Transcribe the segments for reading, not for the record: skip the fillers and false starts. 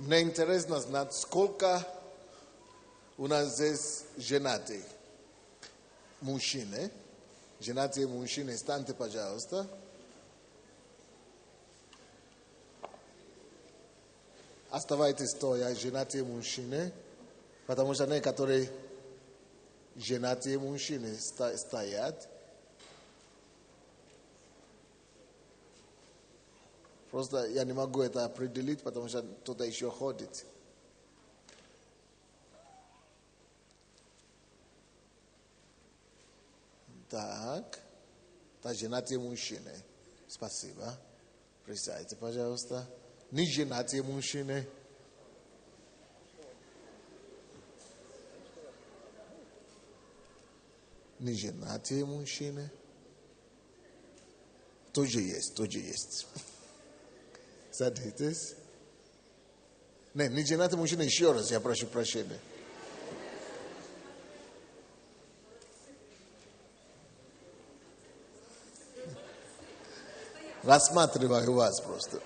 Мне интересно знать, сколько у нас здесь женатых мужчины. Женатые мужчины, встаньте, пожалуйста. Оставайтесь стоя, женатые мужчины, потому что некоторые женатые мужчины стоят. Просто я не могу это определить, потому что кто-то еще ходит. Так, это женатые мужчины. Спасибо. Присядьте, пожалуйста. Не женатые мужчины. Не женатые мужчины. Тоже есть. Садитесь. Не женатые мужчины, еще раз, я прошу прощения. Рассматриваю вас просто.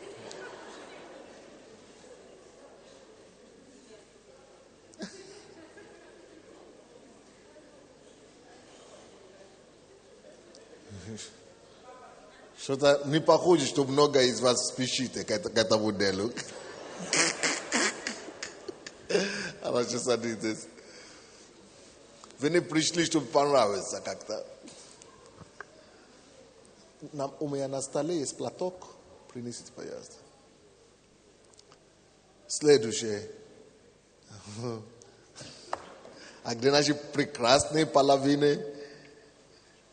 Что-то не похоже, что много из вас спешите к этому делу. Хорошо, садитесь. Вы не пришли, чтобы понравиться как-то. У меня на столе есть платок. Принесите, пожалуйста. Следующее. А где наши прекрасные половины?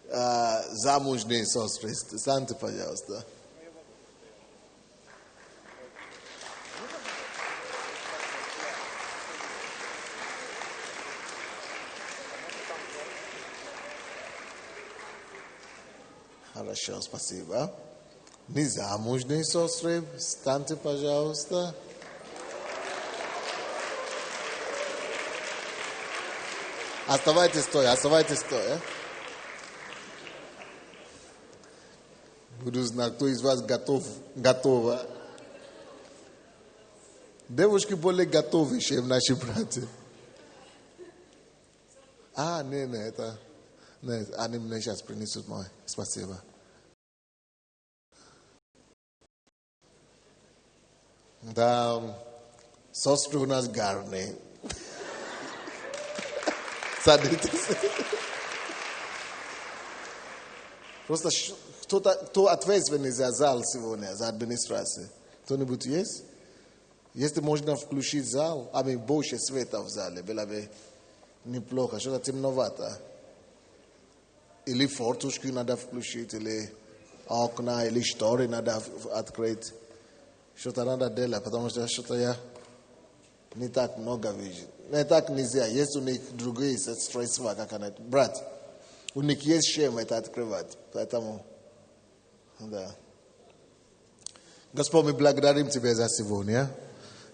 Замужние сестры. Встаньте, пожалуйста. Хорошо, спасибо. Незамужние сестры, встаньте, пожалуйста. Оставайтесь стоя. Буду знать, кто из вас готова. Девушки более готовы, чем наши братья. Это... Нет, они мне сейчас принесут мой. Спасибо. Да, сестры у нас гарные. Садитесь. Просто кто ответственный за зал сегодня, за администрацию? Кто-нибудь есть? Если можно включить зал, больше света в зале, было бы неплохо, что-то темновато. Или форточки надо включить, или окна, или шторы надо открыть. Что-то надо делать, потому что что-то я не так много вижу. Не так нельзя. Есть у них другие средства, как они. Брат, у них есть чем это открывать. Поэтому, да. Господь, мы благодарим Тебя за сегодня.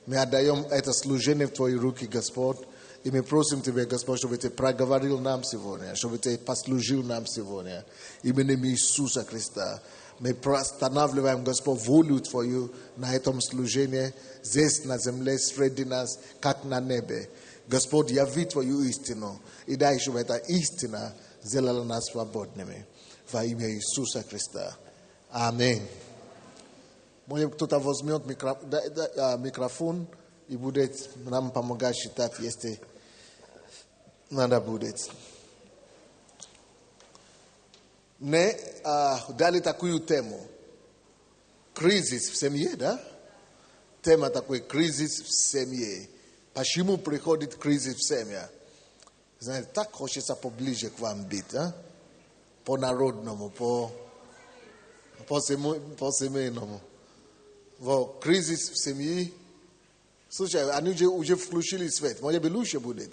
Мы отдаем это служение в Твои руки, Господь. И мы просим Тебя, Господь, чтобы Ты проговорил нам сегодня, чтобы Ты послужил нам сегодня. Именем Иисуса Христа. Мы простанавливаем, Господь, волю Твою на этом служении, здесь на земле, среди нас, как на небе. Господь, яви Твою истину. И дай, чтобы эта истина сделала нас свободными. Во имя Иисуса Христа. Аминь. Может, кто-то возьмет микрофон и будет нам помогать считать, если надо будет. Мне дали такую тему. Кризис в семье, да? Тема такой, кризис в семье. Почему приходит кризис в семье? Знаете, так хочется поближе к вам быть, а? По-народному, по-семейному. Вот, кризис в семье. Слушай, они уже включили свет. Может быть, лучше будет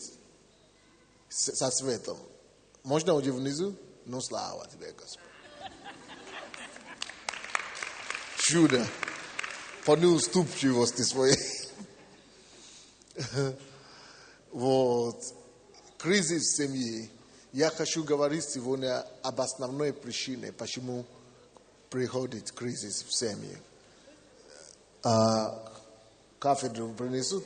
со светом. Можно уже внизу? Ну, слава тебе, Господь. Чудо. По неуступчивости своей. Вот. Кризис в семье. Я хочу говорить сегодня об основной причине, почему приходит кризис в семье. кафедру принесут.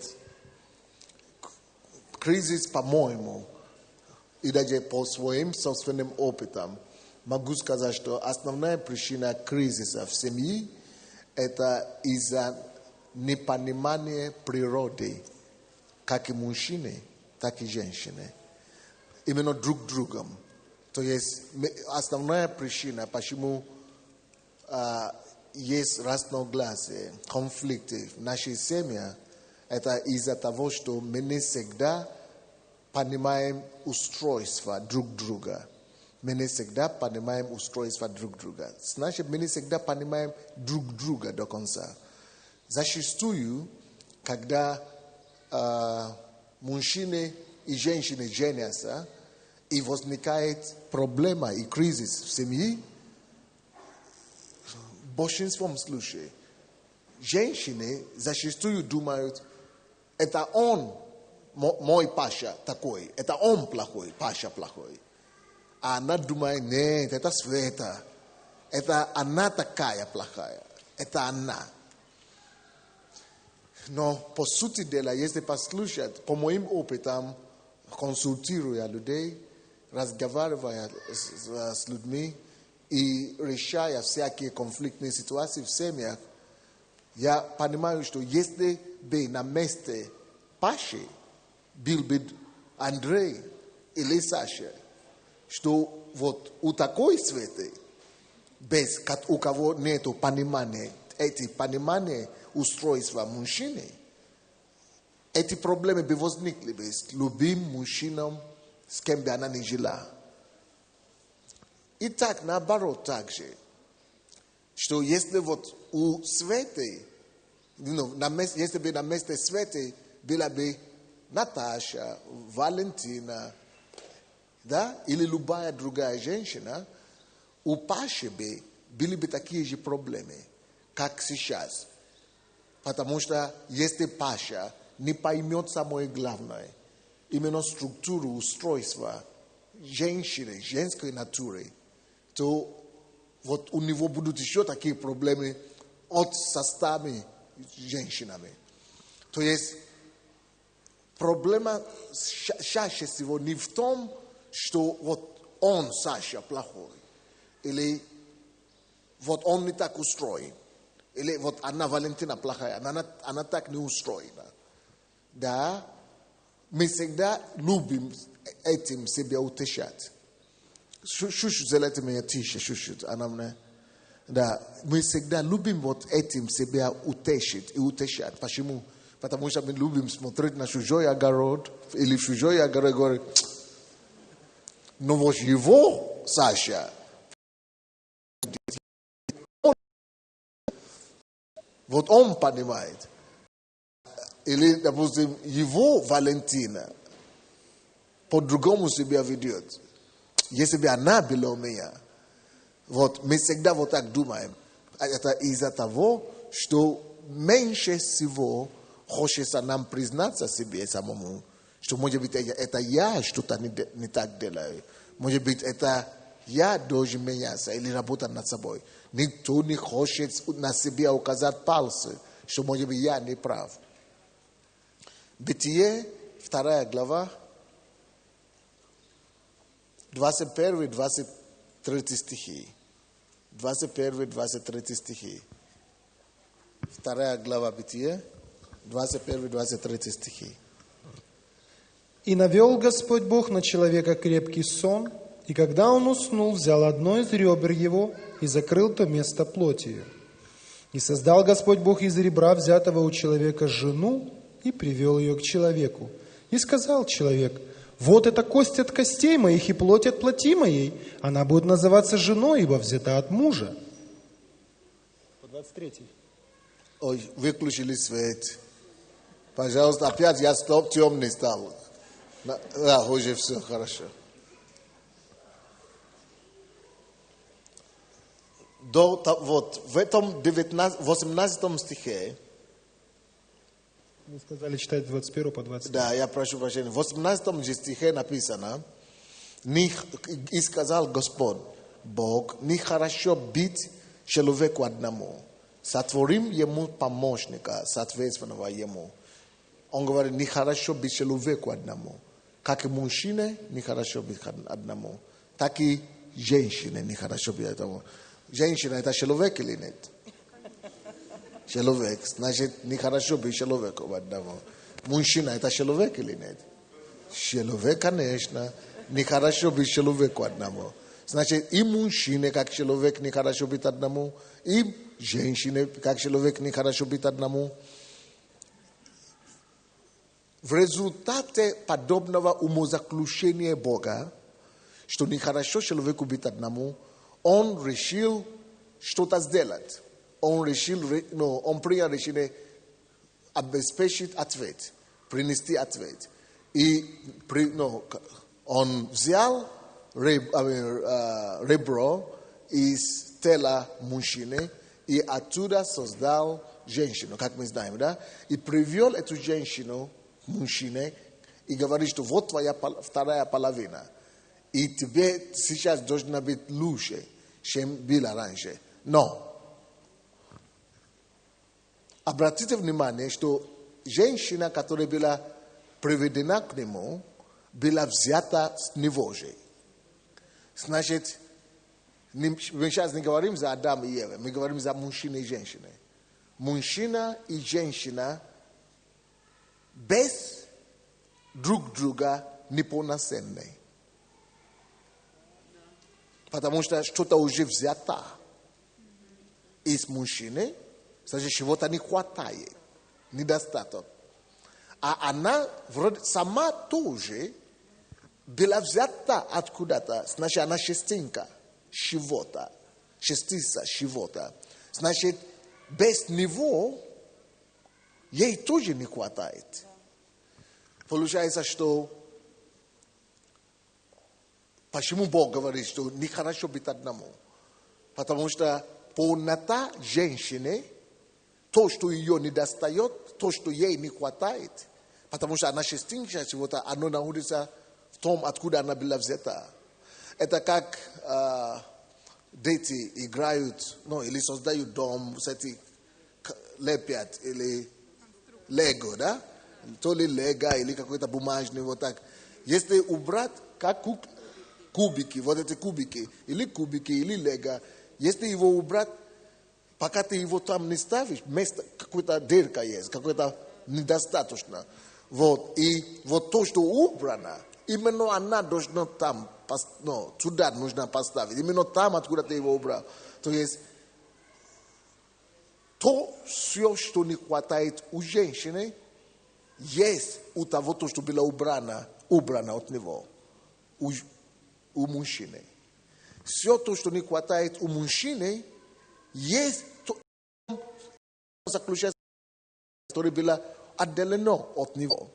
Кризис, по-моему, и даже по своим собственным опытам, могу сказать, что основная причина кризиса в семье – это из-за непонимания природы, как и мужчины, так и женщины. Именно друг другом. То есть основная причина, почему есть разногласия, конфликты в нашей семье, это из-за того, что мы не всегда понимаем устройство друг друга. Мы не всегда понимаем устройство друг друга. Значит, мы не всегда понимаем друг друга до конца. Зачастую, когда мужчины и женщины женятся, и возникает проблема и кризис в семье, в большинстве случаев женщины зачастую думают, это он, мой Паша такой, это он плохой, Паша плохой. А она думает, нет, это Света, это она такая плохая, это она. Но по сути дела, если послушать, по моим опытам, консультируя людей, разговаривая с людьми и решая всякие конфликтные ситуации в семьях, я понимаю, что если бы на месте Паши был бы Андрей или Саша, что вот у такой Светы, без у кого нет понимания, устройства мужчины, эти проблемы бы возникли бы с любым мужчином, с кем бы она ни жила. И так, наоборот, так же, что если вот у Светы, если бы на месте Светы была бы Наташа, Валентина, да, или любая другая женщина, у Паши были бы такие же проблемы, как сейчас. Потому что если Паша не поймет самое главное, именно структуру, устройства женщины, женской натуры, то вот у него будут еще такие проблемы от состава женщинами. То есть проблема чаще всего не в том, что вот он, Саша, плохой, или вот он не так устроен, или вот она, Валентина, плохая, она так не устроена. Да, мы всегда любим этим себя утешать. Чуть-чуть сделайте меня тише, чуть-чуть, она мне. Да, мы всегда любим вот этим себя утешить и утешать. Почему? Потому что мы любим смотреть на чужой огород, или в чужой огород говорить, но вот его, Саша, вот он понимает. Или, допустим, его Валентина по-другому себя ведет. Если бы она была у меня, вот мы всегда вот так думаем. Это из-за того, что меньше всего хочется нам признаться себе самому, что, может быть, это я что-то не так делаю. Может быть, это я должен меняться или работать над собой. Никто не хочет на себе указать пальцы, что, может быть, я не прав. Бытие, 2 глава, 21-23 стихи. 21-23 стихи. 2 глава Бытие, 21-23 стихи. «И навел Господь Бог на человека крепкий сон, и когда он уснул, взял одно из ребер его и закрыл то место плотью. И создал Господь Бог из ребра, взятого у человека, жену, и привел ее к человеку. И сказал человек, вот это кость от костей моих и плоть от плоти моей. Она будет называться женой, ибо взята от мужа». По 23. Ой, выключили свет. Пожалуйста, опять я темный стал. Да, уже все хорошо. Вот в этом 18 стихе. Вы сказали читать 21 по 23. Да, я прошу прощения. В 18 стихе написано, и сказал Господь, Бог, нехорошо быть человеку одному. Сотворим ему помощника, соответственного ему. Он говорит, нехорошо быть человеку одному. Как и мужчине, нехорошо быть одному. Так и женщине нехорошо быть одному. Женщина это человек или нет? Человек. Значит, нехорошо быть человеком одному. Мужчина это человек или нет? Человек, конечно. Нехорошо быть человеку одному. Значит, и мужчине, как человек, нехорошо быть одному, и женщине, как человек, нехорошо быть одному. В результате подобного умозаключения Бога, что нехорошо человеку быть одному, он решил что-то сделать. Он принял решение обеспечить ответ, принести ответ. И он взял ребро из тела мужчины и оттуда создал женщину, как мы знаем, да? И привел эту женщину к мужчине и говорит, что вот твоя вторая половина. И тебе сейчас должна быть лучше, чем было раньше. Но обратите внимание, что женщина, которая была приведена к нему, была взята с него же. Значит, мы сейчас не говорим за Адама и Еву, мы говорим за мужчину и женщину. Мужчина и женщина без друг друга неполноценны. Потому что что-то уже взято из мужчины, значит, чего-то не хватает, недостаток. А она вроде сама тоже была взята откуда-то. Значит, она частица чего-то. Значит, без него ей тоже не хватает. Получается, что почему Бог говорит, что нехорошо быть одному? Потому что полнота женщины, то, что ее не достает, то, что ей не хватает, потому что она частица чего-то, оно находится в том, откуда она была взята. Это как дети играют, или создают дом, лепят, или лего, да? То ли лего, или какой-то бумажный, вот так. Если убрать, как кубики, вот эти кубики, или лего, если его убрать, пока ты его там не ставишь, место, какая-то дырка есть, какое-то недостаточно. Вот. И вот то, что убрано, именно она должна там, туда нужно поставить. Именно там, откуда ты его убрал. То есть, то все, что не хватает у женщины, есть у того, то, что было убрано от него, у мужчины. Все то, что не хватает у мужчины, есть то, заключается, которое было отделено от него,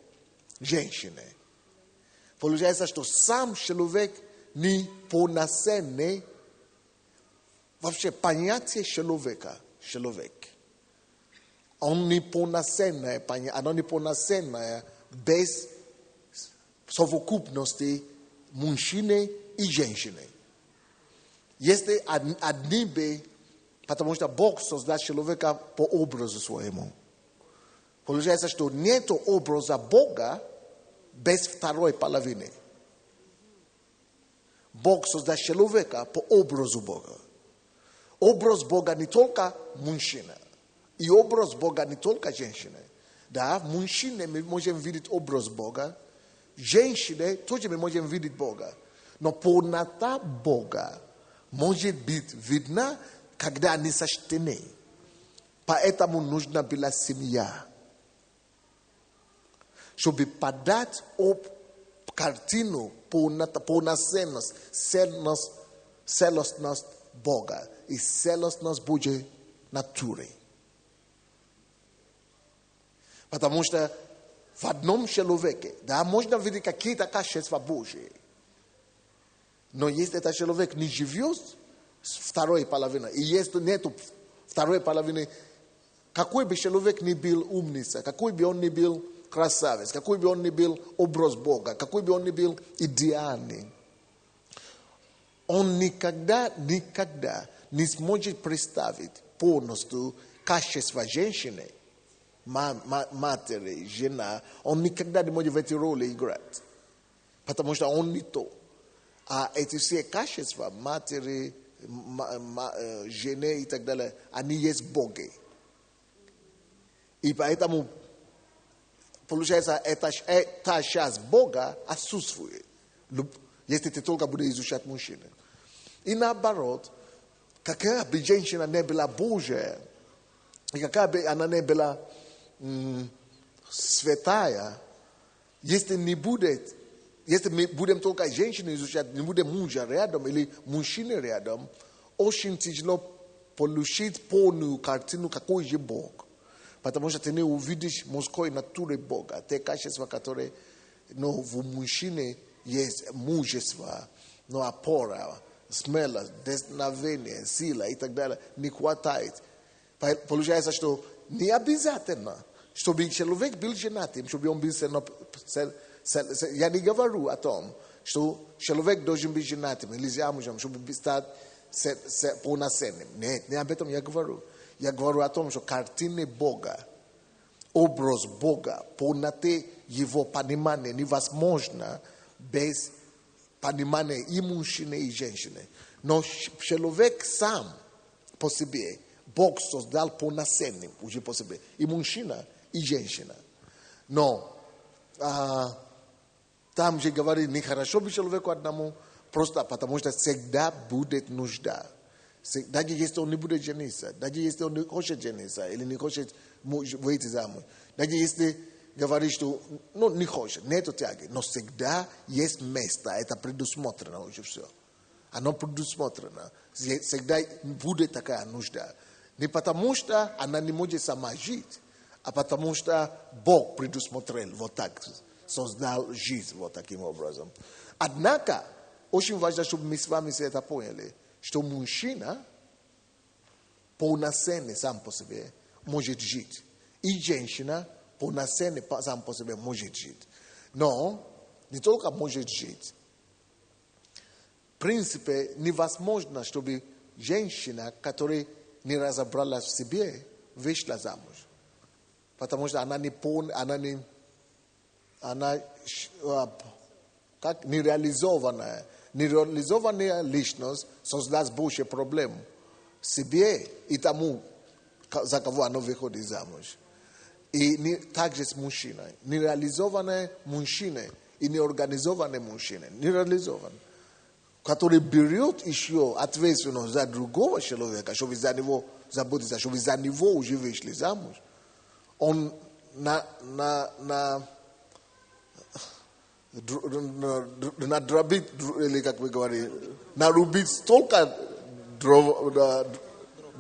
женщины. Получается, что сам человек не полноценный, вообще понятие человека, человек. Он не полноценное, оно не полноценное без совокупности мужчины и женщины. Если одни бы, потому что Бог создал человека по образу своему. Получается, что нет образа Бога без второй половины. Бог создал человека по образу Бога. Образ Бога не только мужчина. И образ Бога не только женщина. Да, в мужчине мы можем видеть образ Бога. В женщине тоже мы можем видеть Бога. Но полнота Бога может быть видна, когда они сочтены. Поэтому нужна была семья. Чтобы подать картину полноценность, целостность Бога и целостность Божьей натуры. Потому что в одном человеке, да, можно видеть какие-то качества Божьи. Но если этот человек не живет с второй половиной, и если нет второй половины, какой бы человек ни был умница, какой бы он ни был красавец, какой бы он ни был образ Бога, какой бы он ни был идеальный, он никогда не сможет представить полностью качества женщины, матери, жена, он никогда не может в эти роли играть. Потому что он не то. А эти все качества матери, жены и так далее, они есть боги. И поэтому, получается, эта часть Бога отсутствует, если ты только будешь изучать мужчину. И наоборот, какая бы женщина не была Божия, и какая бы она не была святая, если мы будем только женщину изучать, не будем мужа рядом или мужчины рядом, очень тяжело получить полную картину, какой же Бог. Потому что ты не увидишь мужской натуры Бога, те качества, которые в мужчине есть мужество, опора, смелость, дерзновение, сила и так далее, не хватает. Получается, что не обязательно, чтобы человек был женатым, чтобы он был я не говорю о том, что человек должен быть женатым или замужем, чтобы стать полноценным. Нет, не об этом я говорю. Я говорю о том, что картины Бога, образ Бога, полноты его понимания невозможно без понимания и мужчины, и женщины. Но человек сам по себе, Бог создал полноценным уже по себе. И мужчина, и женщина. Но там же говорит, нехорошо быть человеку одному, просто потому что всегда будет нужда. Даже если он не будет жениться, даже если он не хочет жениться, или не хочет выйти замуж, даже если говорит, что не хочет, нету тяги, но всегда есть место, это предусмотрено уже все. Оно предусмотрено, всегда будет такая нужда. Не потому что она не может сама жить, а потому что Бог предусмотрел вот так, создал жизнь вот таким образом. Однако, очень важно, чтобы мы с вами все это поняли, что мужчина полноценный сам по себе может жить. И женщина полноценный сам по себе может жить. Но не только может жить. В принципе, невозможно, чтобы женщина, которая не разобралась в себе, вышла замуж. Потому что она как нереализованная. Нереализованная личность создаст больше проблем себе и тому, за кого она выходит замуж. И также с мужчиной. Нереализованные мужчины и неорганизованные мужчины. Нереализованные. Который берет еще ответственность за другого человека, чтобы за него заботиться, чтобы за него уже вышли замуж. Он надробит, или как вы говорите, нарубит столько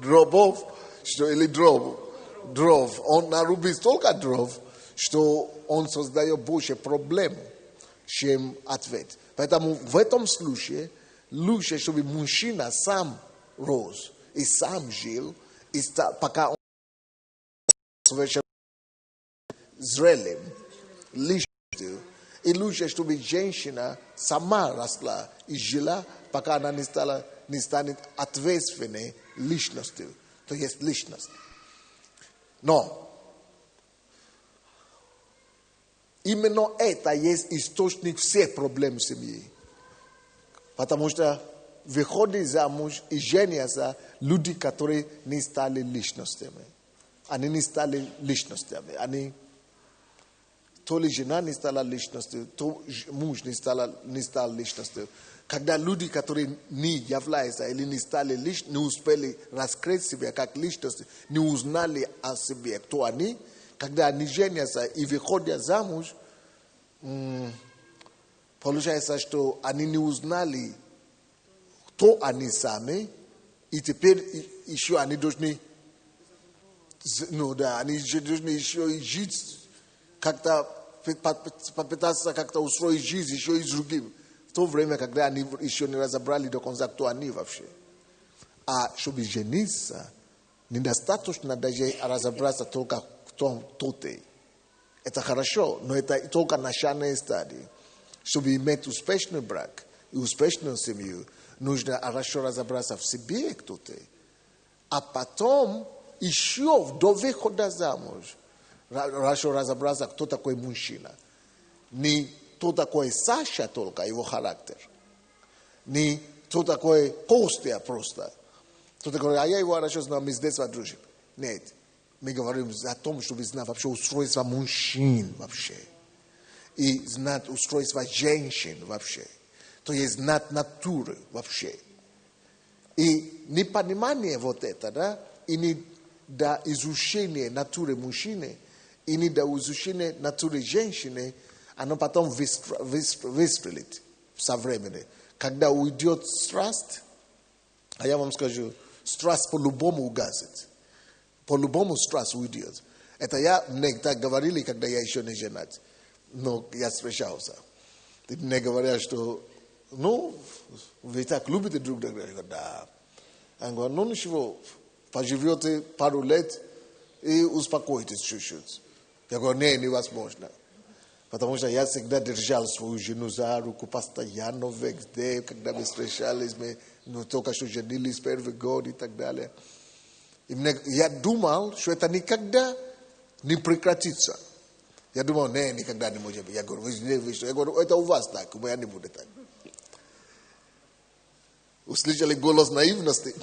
дробов, что, или дров. Он нарубит столько дров, что он создает больше проблем, чем ответ. Поэтому в этом случае лучше, чтобы мужчина сам рос и сам жил, и пока он совершенно зрелым, личностью. И лучше, чтобы женщина сама росла и жила, пока она не станет ответственной личностью. То есть личность. Но именно это есть источник всех проблем семьи. Потому что выходят замуж и женятся люди, которые не стали личностями. Они не стали личностями. То ли жена не стала личностью, то муж не стал личностью. Когда люди, которые не являются или не стали личностью, не успели раскрыть себя как личность, не узнали о себе, кто они, когда они женятся и выходят замуж, получается, что они не узнали, кто они сами, и теперь еще они должны, они должны еще и жить как-то, попытаться как-то устроить жизнь еще и с другим. В то время, когда они еще не разобрали до конца, кто они вообще. А чтобы жениться, недостаточно даже разобраться только кто ты. Это хорошо, но это только начальная стадия. Чтобы иметь успешный брак и успешную семью, нужно хорошо разобраться в себе, кто ты. А потом еще до выхода замуж, хорошо разобраться, кто такой мужчина. Не кто такой Саша только, его характер. Не кто такой Костя просто. Кто такой, а я его хорошо знаю, мы с детства дружим. Нет. Мы говорим о том, чтобы знать вообще устройство мужчин вообще. И знать устройство женщин вообще. То есть знать натуры вообще. И непонимание вот это, да, и не до изучения натуры мужчины, и не до изучения натуры женщины, оно потом выстрелит со временем. Когда уйдет страсть, а я вам скажу, страсть по-любому угасит. По-любому страсть уйдет. Это мне так говорили, когда я еще не женат. Но я встречался. И мне говорят, что, вы так любите друг друга. Я говорю, да. Я говорю, ничего, поживете пару лет и успокойтесь чуть-чуть. Я говорю, невозможно. Потому что я всегда держал свою жену за руку постоянно, везде, когда мы встречались, мы только что женились первый год и так далее. И я думал, что это никогда не прекратится. Я думал, никогда не может быть. Я говорю, я говорю, это у вас так, у меня не будет так. Услышали голос наивности?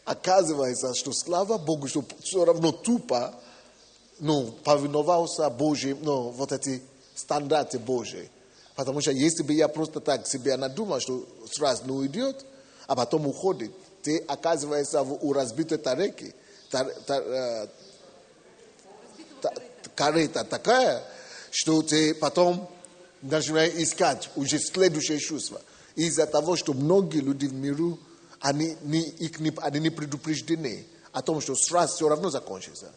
Оказывается, что слава Богу, что все равно тупо, повиновался Божьим, вот эти стандарты Божьи. Потому что если бы я просто так себе надумал, что сразу не уйдет, а потом уходит, ты оказывается у разбитой тареки. Карета такая, что ты потом начинаешь искать уже следующее чувство. Из-за того, что многие люди в миру, они не предупреждены о том, что сразу все равно закончится.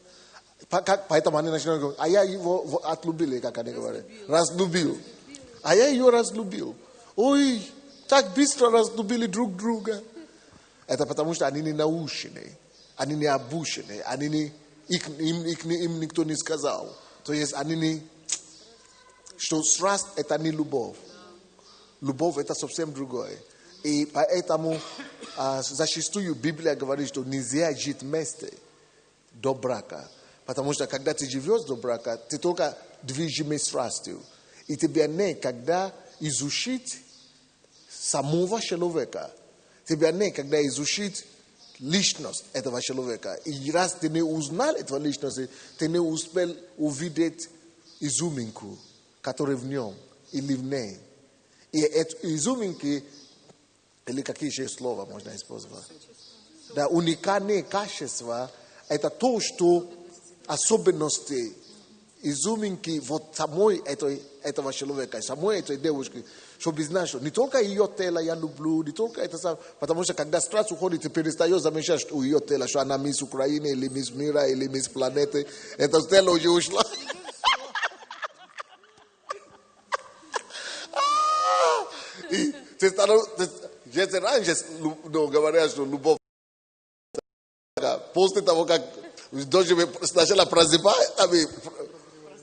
Поэтому они начинают говорить, а я его отлюбил, как они говорят. Разлюбил. А я ее разлюбил. Ой, так быстро разлюбили друг друга. Это потому, что они не научены, они не обучены, им никто не сказал. То есть что страсть это не любовь. Любовь это совсем другое. И поэтому зачастую Библия говорит, что нельзя жить вместе до брака. Потому что когда ты живешь до брака, ты только движимый страстью. И тебе некогда изучить самого человека. Тебе некогда изучить личность этого человека. И раз ты не узнал этого личности, ты не успел увидеть изюминку, которая в нем или в ней. И эти изюминки, или какие еще слова можно использовать? Да, уникальные качества, это то, что особенности, изюминки вот самой этого человека, самой этой девушки, чтобы знать, что не только ее тело я люблю, не только это самое, потому что когда страсть уходит, ты перестаешь замечать, что у ее тело, что она мисс Украины, или мисс Мира, или мисс Планеты, это тело уже ушло. И если раньше говорят, что любовь, после того, как сначала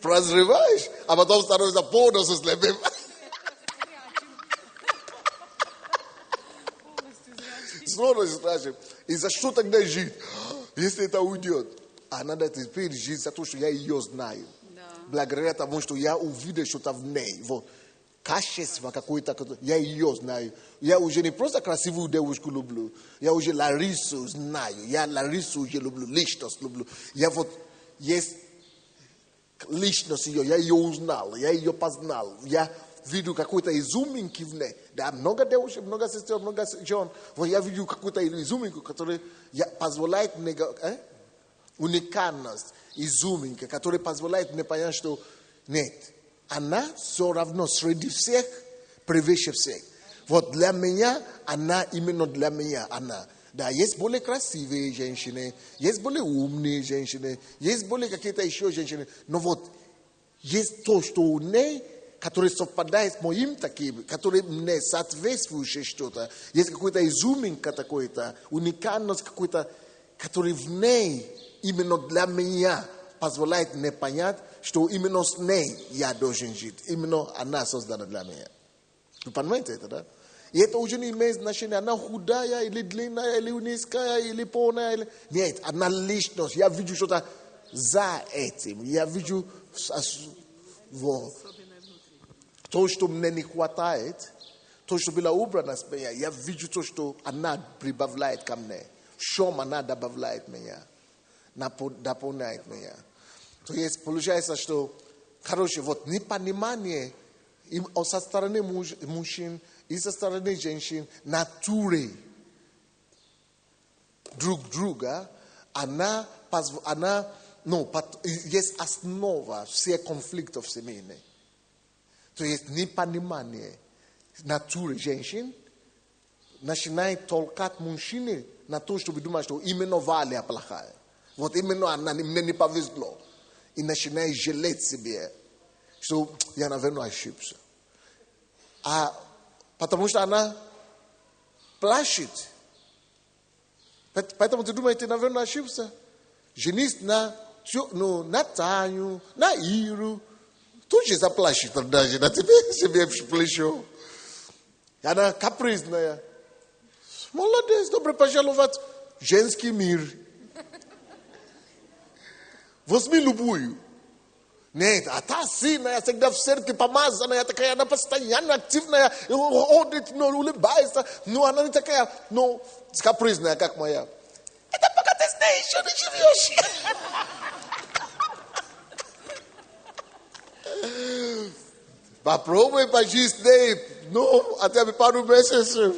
прозреваешь, а потом становится полностью слепым. Снова спрашиваем, и за что тогда жить, если это уйдет? А надо теперь жить за то, что я ее знаю. Благодаря тому, что я увидел что-то в ней. Вот. Качество какое-то, я ее знаю. Я уже не просто красивую девушку люблю. Я уже Ларису знаю. Я Ларису уже люблю, личность люблю. Я вот, есть личность ее, я ее узнал, я ее познал. Я видел какой-то изюминки в ней. Да, много девушек, много сестер, много жен. Вот я видел какую-то изюминку, которая позволяет мне, уникальность, изюминка, которая позволяет мне понять, что нет. Она все равно среди всех превыше всех. Вот для меня, она именно для меня, она. Да, есть более красивые женщины, есть более умные женщины, есть более какие-то еще женщины. Но вот есть то, что у ней, которое совпадает с моим таким, которое мне соответствующее что-то. Есть какой-то изюминка такой-то, уникальность какой-то, который в ней именно для меня позволяет мне понять, что именно с ней я должен жить. Именно она создана для меня. Вы понимаете это, да? И это уже не имеет значения, она худая или длинная, или низкая, или полная. Или... Нет, она личность. Я вижу что-то за этим. Я вижу то, что мне не хватает, то, что было убрано с меня. Я вижу то, что она прибавляет ко мне. Чем она добавляет меня, дополняет меня. То есть получается, что, короче, вот непонимание со стороны мужчин и со стороны женщин натуры друг друга, есть основа всех конфликтов семейных. То есть непонимание натуры женщин начинает толкать мужчины на то, чтобы думать, что именно Валя плохая. Вот именно она, мне не повезло. И начинает жалеть себе, что я, наверное, ошибся. Потому что она плачет. Поэтому ты думаешь, ты, наверное, ошибся. Женись на Таню, на Иру. Тоже заплачет даже, на тебе себе в плечо. Она капризная. Молодец, добро пожаловать в женский мир. Возьми любую. Нет, а та сильная, всегда в церкви помазанная, такая, она постоянно активная, ходит, улыбается, но она не такая, капризная, как моя. Это пока ты с ней еще не живешь. Попробуй пожить с ней, хотя бы пару месяцев.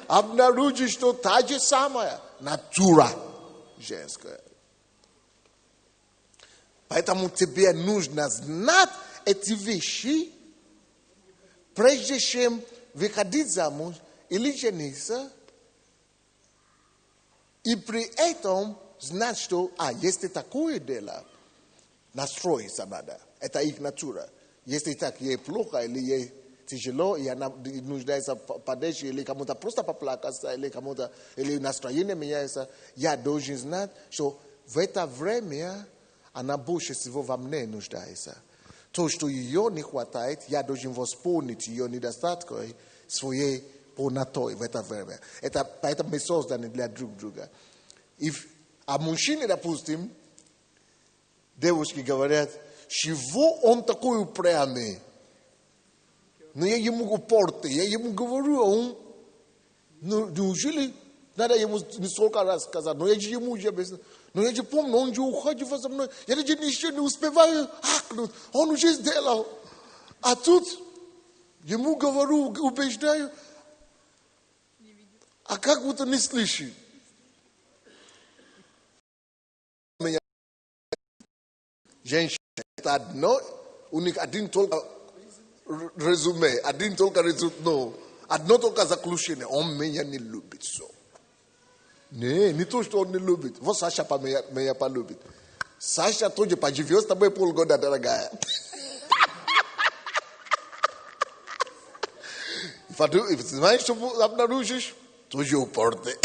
Обнаружишь, что та же самая натура женская. Поэтому тебе нужно знать эти вещи, прежде чем выходить замуж или жениться, и при этом знать, что, если такое дело, настроиться надо. Это их натура. Если так, ей плохо, или ей тяжело, и она нуждается в поддержке, или кому-то просто поплакаться, или настроение меняется, я должен знать, что в это время она больше всего во мне нуждается. То, что ее не хватает, я должен восполнить ее недостатки своей полнотой в это время. Поэтому мы созданы для друг друга. А мужчины, допустим, девушки говорят, чего он такой упрямый? Но я ему упорный, я ему говорю, а он, неужели надо ему несколько раз сказать, но я же ему уже объяснил. Но я же помню, он же уходит за мной. Я же еще не успеваю ахнуть. Он уже сделал. А тут ему говорю, убеждаю. А как будто не слышит. Женщина, это одно, у них один только резюме, один только результат, одно только заключение. Он меня не любит все. Не то, что он не любит. Вот Саша меня полюбит. Саша тоже поживет с тобой полгода, дорогая. Знаешь, что обнаружишь? Тоже упорный.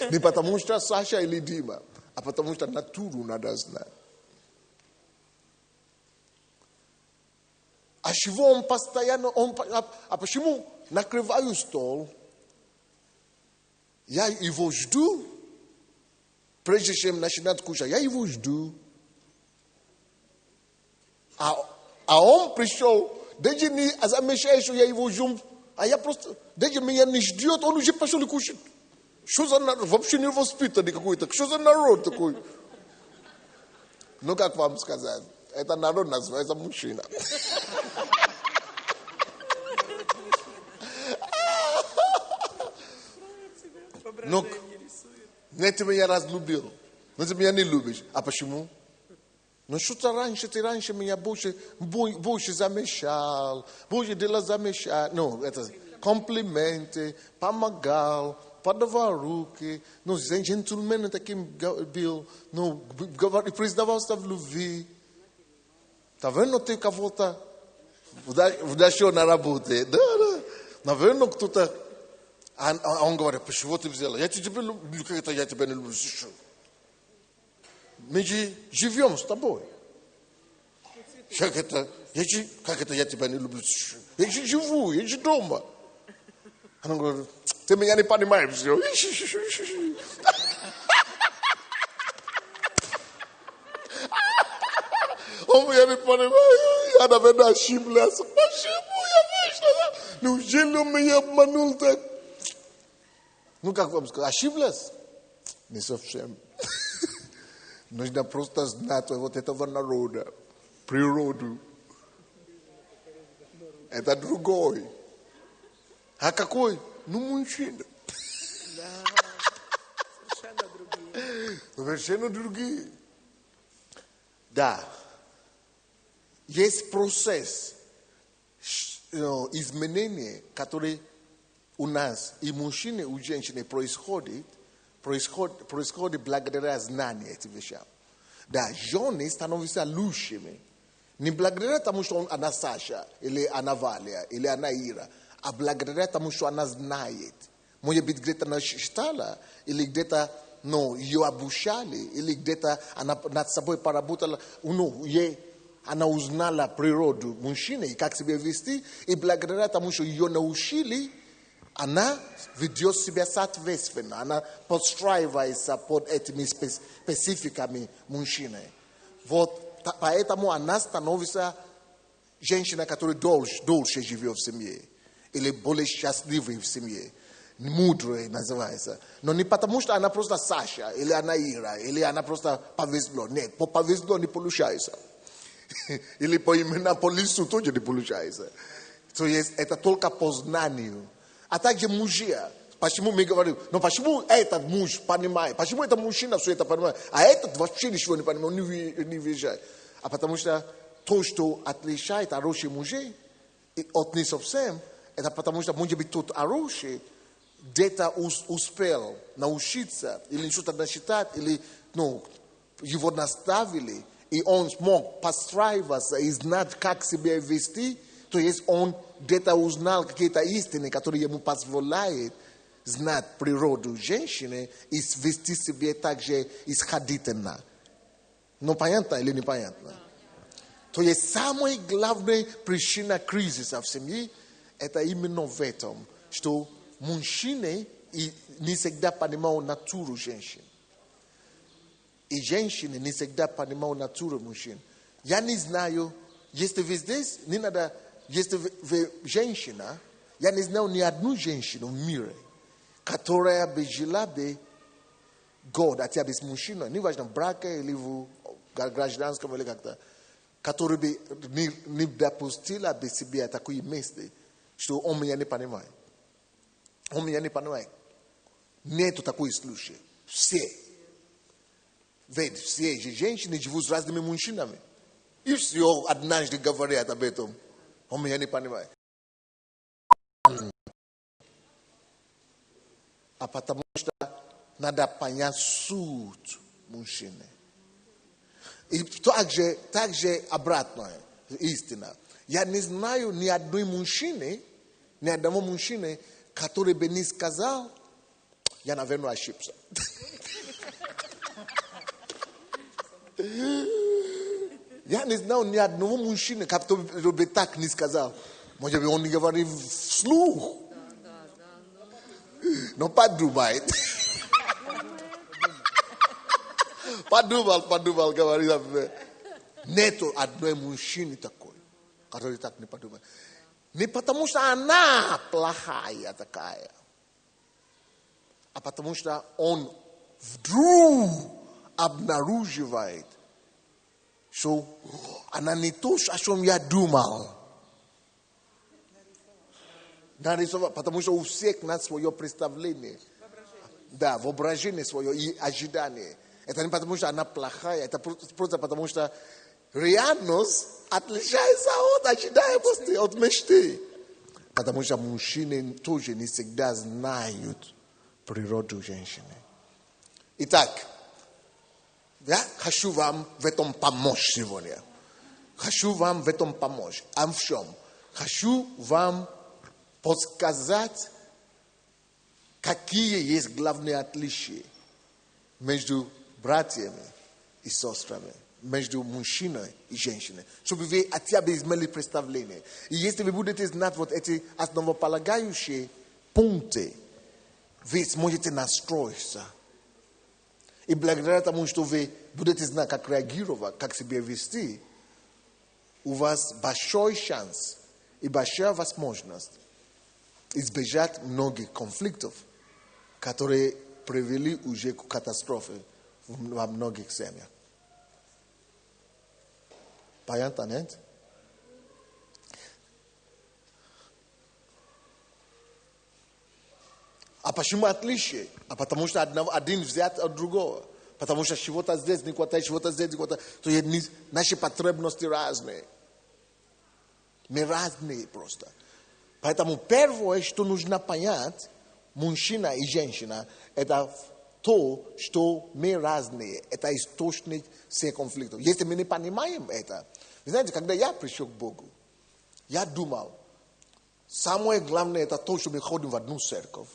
Не потому что Саша или Дима, а потому что натуру надо знать. А чего он постоянно... А почему накрываю стол? Я его жду, прежде чем начинать кушать. Я его жду. А он пришел, даже не замечает, что я его жду. А я просто, даже меня не ждет, он уже пошел и кушать. Что за народ? Вообще не воспитанный какой-то. Что за народ такой? Как вам сказать? Это народ называется мужчина. Но ты меня разлюбил. Но ты меня не любишь. А почему? Что-то ты раньше меня больше замечал. Больше дела замечал. Это комплименты, помогал, подавал руки. Джентльмен таким был. Признавался в любви. Наверное, ты кого-то вдащил на работе. Да. Наверное, кто-то... А он говорит, почему ты взяла? Я тебя люблю, как это я тебя не люблю. Мы же живем с тобой. Как это? Как это я тебя не люблю? Я же живу, я же дома. Она говорит, ты меня не понимаешь все. Он меня не понимает. Я, наверное, ошиблась. Почему я вышла? Неужели он меня обманул так? Ну, как вам сказать, ошиблась? Не совсем. Нужно просто знать вот этого народа, природу. Это другой. А какой? Ну, мужчина. Да, совершенно другие. Совершенно другие. Да. Есть процесс изменения, который у нас и мужчины, и у женщины происходит благодаря знанию этих вещей. Да, жены становятся лучшими. Не благодаря тому, что она Саша, или она Валя, или она Ира, а благодаря тому, что она знает. Может быть, где-то она читала, или где-то ее обучали, или где-то она над собой поработала, она узнала природу мужчины, и как себя вести, и благодаря тому, что ее научили, она ведет себя соответственно, она подстраивается под этими спецификами мужчины. Вот поэтому она становится женщиной, которая дольше живет в семье, или более счастливой в семье. Мудрой называется. Но не потому, что она просто Саша, или она Ира, или она просто повезло. Нет, по повезло не получается. Или по именно по лицу тоже не получается. То есть это только по знанию. А также мужья. Почему мы говорим, но почему этот муж понимает, почему этот мужчина все это понимает, а этот вообще ничего не понимает, он не въезжает. А потому что то, что отличает хороших мужей от не совсем, это потому что, может быть, тот хороший где-то успел научиться, или что-то насчитать, или его наставили, и он смог подстраиваться и знать, как себя вести, то есть он где-то узнал какие-то истины, которые ему позволяют знать природу женщины и вести себя также исходительно. Но понятно или непонятно? То есть самая главная причина кризиса в семье это именно в этом, что мужчины не всегда понимают натуру женщин. И женщины не всегда понимают натуру мужчин. Я не знаю, если вы здесь, не надо, если вы женщина, я не знаю ни одну женщину в мире, которая бы жила бы год, хотя бы с мужчиной, неважно, в браке или в гражданском или как-то, которая бы не допустила бы себе такое место, что он меня не понимает. Он меня не понимает. Нету такой случая. Все. Ведь все женщины живут с разными мужчинами. И все однажды говорят об этом. Он меня не понимает. А потому что надо понять суть мужчины. И также обратное, истина. Я не знаю ни одного мужчины, который бы не сказал, я, наверное, ошибся. Я не знаю ни одного мужчины, который бы так не сказал. Может быть, он не говорит вслух. Но подумает. Подумал, говорит. Нету одной мужчины такой, который так не подумает. Не потому, что она плохая такая, а потому, что он вдруг обнаруживает, что она не то, о чем я думал. Нарисовал, потому что у всех нас свое представление. Да, воображение свое и ожидание. Это не потому, что она плохая, это просто потому, что реальность отличается от ожидаемости, от мечты. Потому что мужчины тоже не всегда знают природу женщины. Итак, я хочу вам в этом помочь сегодня. Хочу вам в этом помочь. А в чем? Хочу вам подсказать, какие есть главные отличия между братьями и сестрами. между мужчиной и женщиной, чтобы вы хотя бы имели представление. И если вы будете знать вот эти основополагающие пункты, вы сможете настроиться. И благодаря тому, что вы будете знать, как реагировать, как себя вести, у вас большой шанс и большая возможность избежать многих конфликтов, которые привели уже к катастрофе во многих семьях. Понятно, нет? А почему отличие? А потому что один взят от другого. Потому что чего-то здесь не хватает, чего-то здесь не хватает. То есть наши потребности разные. Мы разные просто. Поэтому первое, что нужно понять, мужчина и женщина, это то, что мы разные. Это источник всех конфликтов. Если мы не понимаем это, вы знаете, когда я пришел к Богу, я думал, самое главное это то, что мы ходим в одну церковь.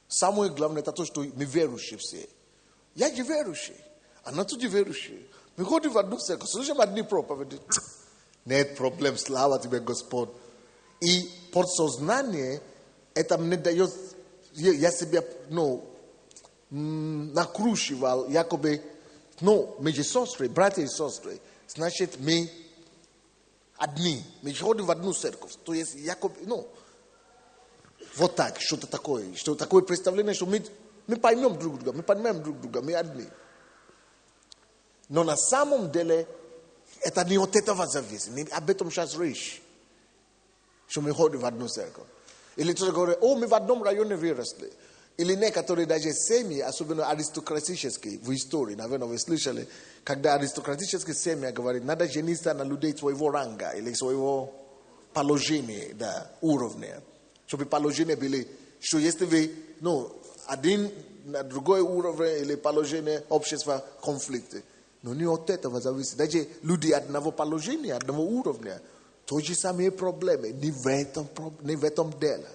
Самое главное это то, что мы верующие все. Я же верующий, она тоже верующая. Мы ходим в одну церковь, слушаем одни проповеди. Нет проблем, слава тебе, Господь. И подсознание это мне дает, я себя, накручивал, якобы, мы же сестры, братья и сестры, значит, мы одни, мы ходим в одну церковь. То есть, якобы, вот так, что-то такое представление, что мы поймем друг друга, мы понимаем друг друга, мы одни. Но на самом деле, это не от этого зависит, не об этом сейчас речь, что мы ходим в одну церковь. Или кто-то говорит, мы в одном районе выросли. Или некоторые даже семьи, особенно аристократические, в истории, наверное, вы слышали, когда аристократические семьи говорят, надо жениться на людей своего ранга или своего положения, уровня. Чтобы положение были, что если вы, один на другой уровень или положение общества конфликты. Но не от этого зависит. Даже люди одного положения, одного уровня, то же самые проблемы, не в этом дело.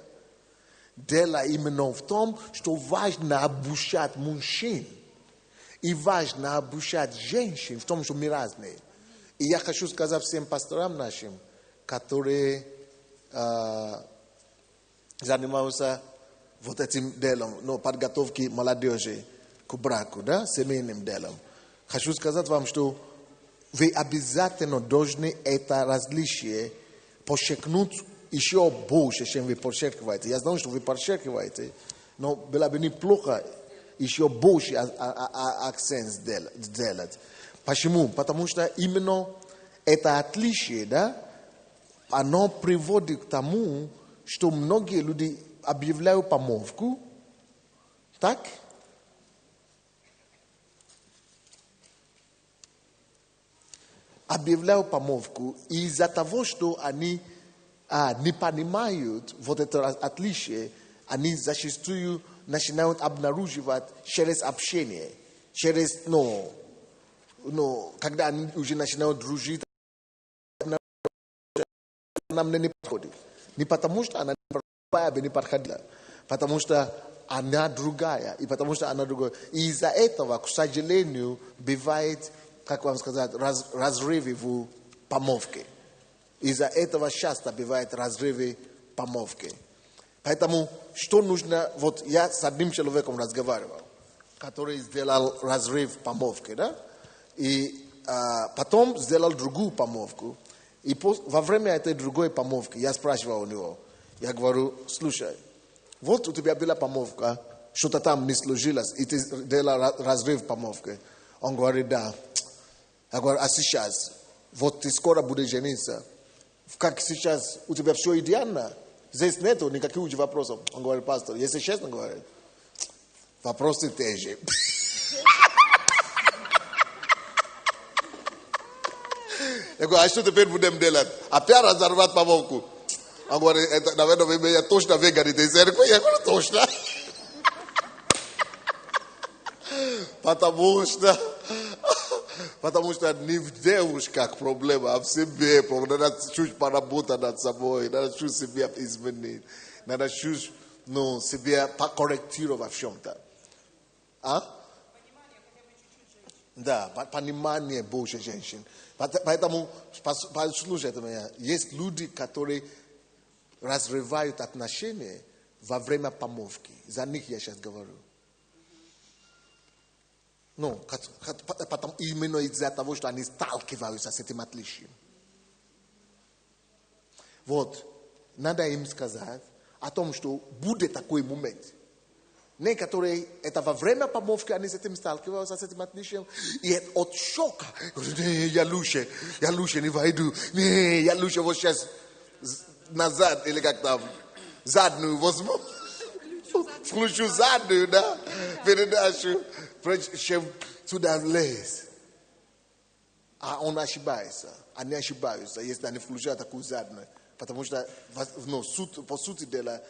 Дело именно в том, что важно обучать мужчин и важно обучать женщин в том, что мы разные. И я хочу сказать всем пасторам нашим, которые занимаются вот этим делом, подготовки молодежи к браку, семейным делом. Хочу сказать вам, что вы обязательно должны это различие подчеркнуть еще больше, чем вы подчеркиваете. Я знаю, что вы подчеркиваете, но было бы неплохо еще больше акцент сделать. Почему? Потому что именно это отличие, оно приводит к тому, что многие люди объявляют помолвку, так? Объявляют помолвку из-за того, что они не понимают вот это отличие, они зачастую начинают обнаруживать через общение, через, когда они уже начинают дружить, нам не подходит. Не потому, что она не подходила, потому что она другая, и потому что она другая. И из-за этого, к сожалению, бывает, как вам сказать, разрывы в помолвке. Из-за этого часто бывают разрывы помолвки. Поэтому, что нужно, вот я с одним человеком разговаривал, который сделал разрыв помолвки, и потом сделал другую помолвку. И во время этой другой помолвки я спрашивал у него, я говорю, слушай, вот у тебя была помолвка, что-то там не сложилось, и ты сделал разрыв помолвки. Он говорит, да. Я говорю, а сейчас, вот ты скоро будешь жениться, как сейчас у тебя все идеально, здесь нету никаких уже вопросов. Он говорит, пастор, если честно говорит, вопросы те же. Я говорю, а что теперь будем делать? Опять разорвать помолвку? Он говорит, это, наверное, вы меня точно выгоните из церкви. Я говорю, точно. Потому что не в девушках проблема, а в себе. Надо чуть поработать над собой, надо чуть себя изменить, надо чуть себя покорректировать в чем-то. Да, понимание Божьей женщин. Поэтому, послушайте меня, есть люди, которые разрывают отношения во время помолвки. За них я сейчас говорю. Ну, потом именно из-за того, что они сталкиваются с этим отличием. Вот, надо им сказать о том, что будет такой момент. Некоторые, это во время помолвки, они с этим сталкиваются, с этим отличием, и от шока, не, я лучше не войду, не, я лучше вот сейчас назад, или как там, задную возьму, включу задную, да, передачу, чем туда влез. А он ошибается, они ошибаются, если они включают такую задную. Потому что, ну, по сути дела,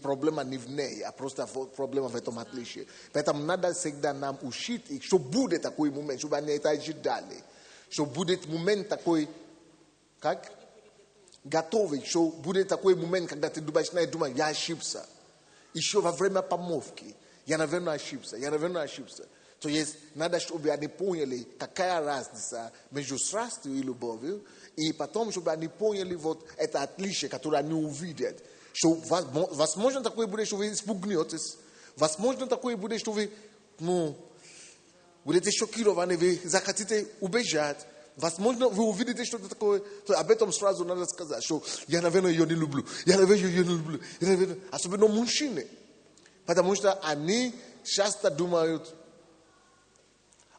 проблема не в ней, а просто проблема в этом отличии. Поэтому надо всегда нам учить, что будет такой момент, чтобы они это ожидали. Что будет момент такой, как? Готовый, что будет такой момент, когда ты думаешь, я ошибся. Еще во время помолвки, я, наверное, ошибся. То есть, надо, чтобы они поняли, какая разница между страстью и любовью, и потом, чтобы они поняли вот это отличие, которое они увидят. Что, возможно, такое будет, что вы испугнетесь. Возможно, такое будет, что вы, будете шокированы, вы захотите убежать. Возможно, вы увидите что-то такое. То об этом сразу надо сказать, что я, наверное, ее не люблю. Особенно мужчины. Потому что они часто думают,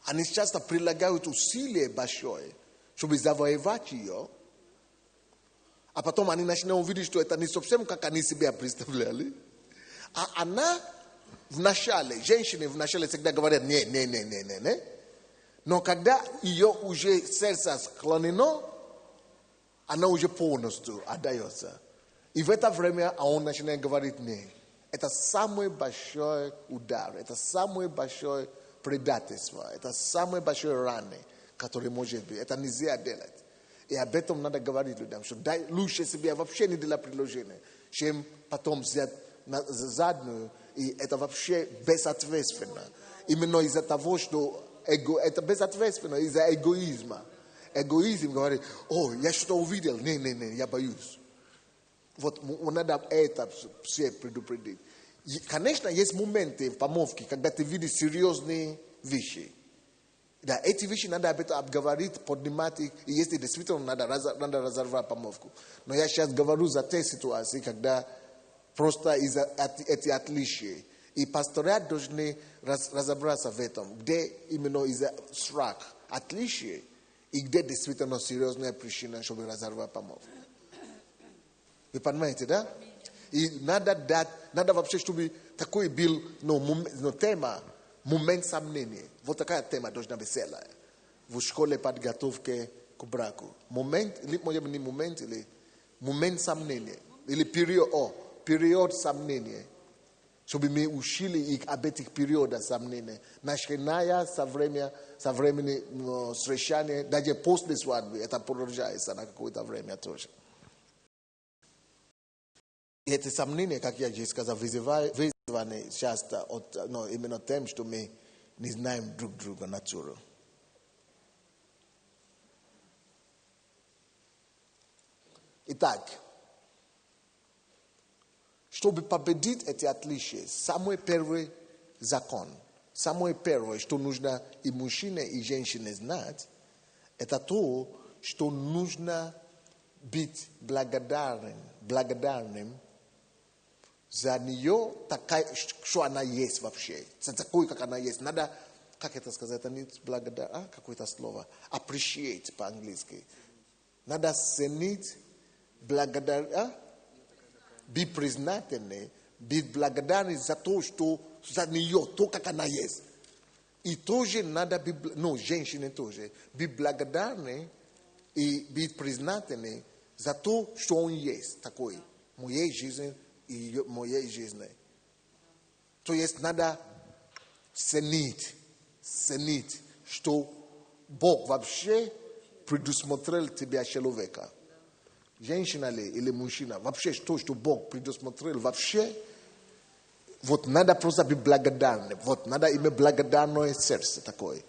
они часто прилагают усилия большое, чтобы завоевать ее, а потом они начинают видеть, что это не совсем как они себя представляли. А она женщины в начале всегда говорят, не. Но когда ее уже сердце склонено, она уже полностью отдается. И в это время он начинает говорить, не. Это самый большой удар, это самое большое предательство, это самое большое раны, которое может быть. Это нельзя делать. И об этом надо говорить людям, что лучше себе вообще не делать предложение, чем потом взять заднюю, и это вообще безответственно. Именно из-за того, что это безответственно, из-за эгоизма. Эгоизм говорит, я что-то увидел, не, я боюсь. Вот надо это все предупредить. И, конечно, есть моменты в помолвке, когда ты видишь серьезные вещи. Да, эти вещи надо об этом обговорить, поднимать их, и если действительно надо разорвать помолвку. Но я сейчас говорю за те ситуации, когда просто из-за эти отличия. И пастора должны разобраться в этом, где именно из-за страха, отличия, и где действительно серьезная причина, чтобы разорвать помолвку. Вы понимаете, да? И надо вообще, чтобы такой был тема, момент сомнения. Вот такая тема должна быть целая. В школе подготовки к браку. Момент, или может быть не момент, или момент сомнения. Или период сомнения. Чтобы мы учили их об этих периодах сомнения. Начиная со времени встречания, даже после свадьбы, это продолжается на какое-то время тоже. И эти сомнения, как я уже сказал, вызваны часто именно тем, что мы не знаем друг друга натуру. Итак, чтобы победить эти отличия, самый первый закон, самое первое, что нужно и мужчине, и женщине знать, это то, что нужно быть благодарным за нее, такая, что она есть вообще. За такой, как она есть. Надо, как это сказать, это не благодарность, какое-то слово. Appreciate по-английски. Надо ценить, быть признательны, быть благодарны за то, что за нее, то, как она есть. И тоже надо быть, женщины тоже, быть благодарны и быть признательны за то, что он есть такой. Моей жизни и моей жизни. То есть надо ценить, что Бог вообще предусмотрел тебя человека. Женщина ли или мужчина, вообще то, что Бог предусмотрел, вообще, вот надо просто быть благодарным. Вот надо иметь благодарное сердце такое.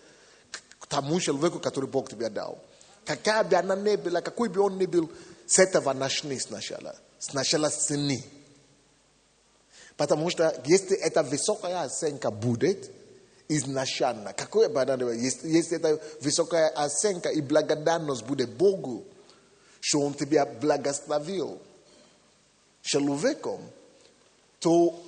тому человеку, который Бог тебе дал. Какая бы она ни была, какой бы он ни был, с этого начни сначала. Сначала цени. Потому что если эта высокая оценка будет изначально, какое бы она ни была, если эта высокая оценка и благодарность будет Богу, что Он тебя благословил человеком, то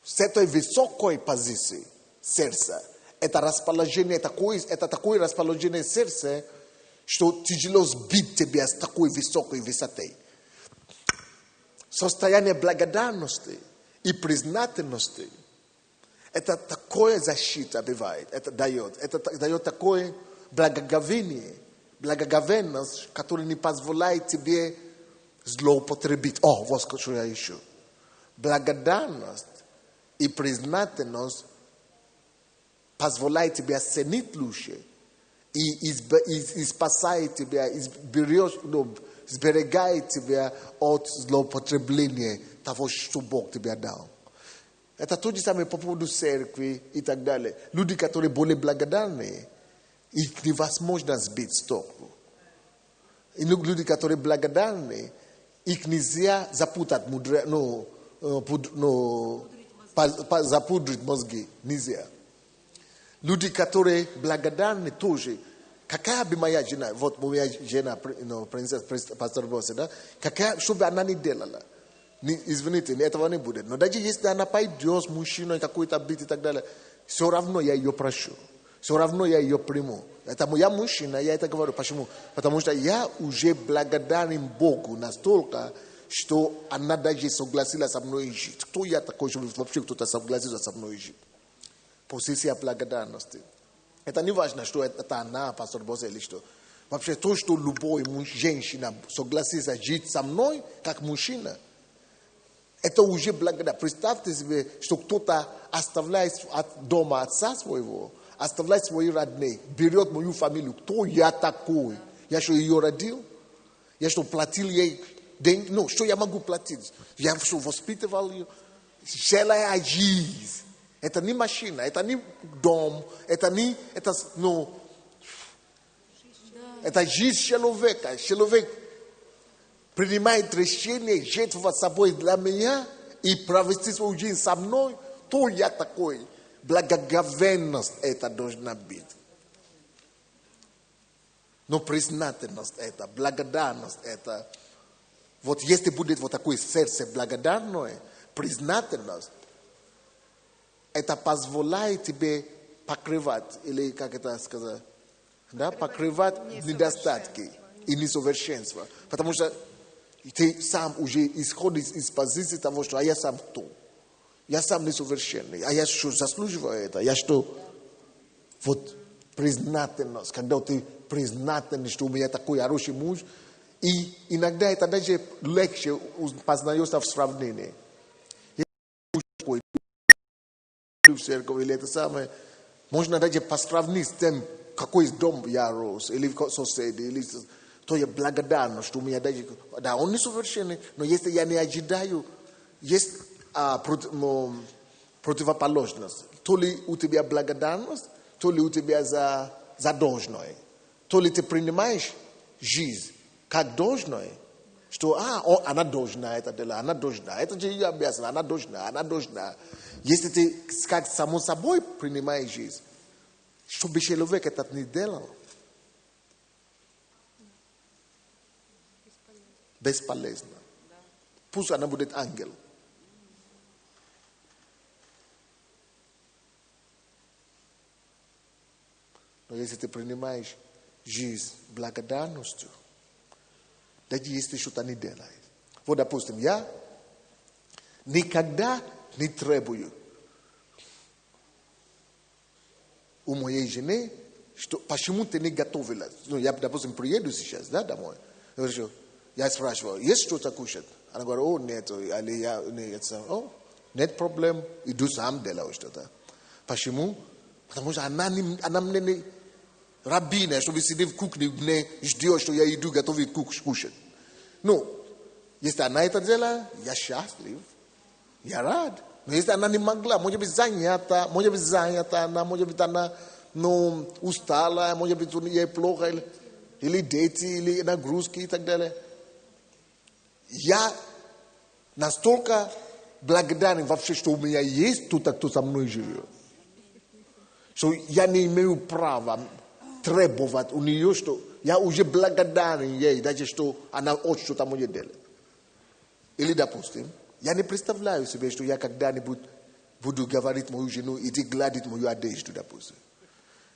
с этой высокой позиции сердца, это расположение, это такое расположение сердца, что тяжело сбить тебя с такой высокой высоты. Состояние благодарности и признательности, это такое защита бывает, это дает такое благоговенность, которое не позволяет тебе злоупотребить. Вот что я ищу. Благодарность и признательность позволяет тебе оценить лучше и спасает тебя, сберегает тебя от злоупотребления того, что Бог тебе дал. Это то же самое по поводу церкви и так далее. Люди, которые более благодарны, их невозможно сбить с толку. И люди, которые благодарны, их нельзя запутать, запудрить мозги. Нельзя. Люди, которые благодарны тоже. Какая бы моя жена, вот моя жена, принцесса, пастор Боссе, да? Что бы она ни делала, извините, этого не будет. Но даже если она пойдет с мужчиной какой-то бит и так далее, все равно я ее прошу. Все равно я ее приму. Это моя мужчина, я это говорю. Почему? Потому что я уже благодарен Богу настолько, что она даже согласилась со мной жить. Кто я такой, чтобы вообще кто-то согласился со мной жить? Позиция благодарности. Это не важно, что это она, пастор Боссе или что. Вообще то, что любой женщина согласится жить со мной, как мужчина, это уже благодарность. Представьте себе, что кто-то оставляет от дома отца своего, оставляет свои родные, берет мою фамилию. Кто я такой? Я что, ее родил? Я что, платил ей деньги? Ну, что я могу платить? Я что, воспитывал ее? Целая жизнь. Это не машина, это не дом, это жизнь человека. Человек принимает решение жертвовать собой для меня и провести свою жизнь со мной. То я такой. Благоговенность это должна быть. Но признательность это, благодарность это. Вот если будет вот такое сердце благодарное, признательность, это позволяет тебе покрывать, или как это сказать, да, покрывать недостатки и несовершенства. Потому что ты сам уже исходишь из позиции того, что я сам кто? Я сам несовершенный. А я что, заслуживаю это? Я что? Вот признательность. Когда ты признательный, что у меня такой хороший муж. И иногда это даже легче познается в сравнении. В церковь или это самое. Можно даже посравнить с тем, какой дом я рос, или соседи, или то я благодарен, что у меня даже... Да, он несовершенный, но если я не ожидаю, есть противоположность. То ли у тебя благодарность, то ли у тебя задолженное. То ли ты принимаешь жизнь как должное, что она должна это делать, она должна, это же ее обязанность, она должна. Если ты как само собой принимаешь жизнь, чтобы человек это не делал, бесполезно. Пусть она будет ангел. Но если ты принимаешь жизнь благодарностью, даже если что-то не делаешь. Вот, допустим, я никогда не требую у моей жены, что почему ты не готовила. Ну, я, допустим, приеду сейчас, да, домой. Я спрашиваю, есть что-то кушать? Она говорит, нет, или я, нет, нет проблем, иду сам делаю что-то. Почему? Потому что она мне не рабиня, чтобы сидеть в кухне, мне ждет, что я иду готовить кушать. Ну, если она это делает, я счастлив, я рад. Но если она не могла, может быть занята, она, может быть она no ustala, może być on je plocha, ili deti, ili na gruski i tak dalej. Я настолько благодарен вообще, что у меня есть кто-то, кто со мной живет. Что я не имею права требовать у нее, что я уже благодарен ей, даже что она очень что-то мне делает. Или, допустим, я не представляю себе, что я когда-нибудь буду говорить мою жену, иди гладить мою одежду, допустим.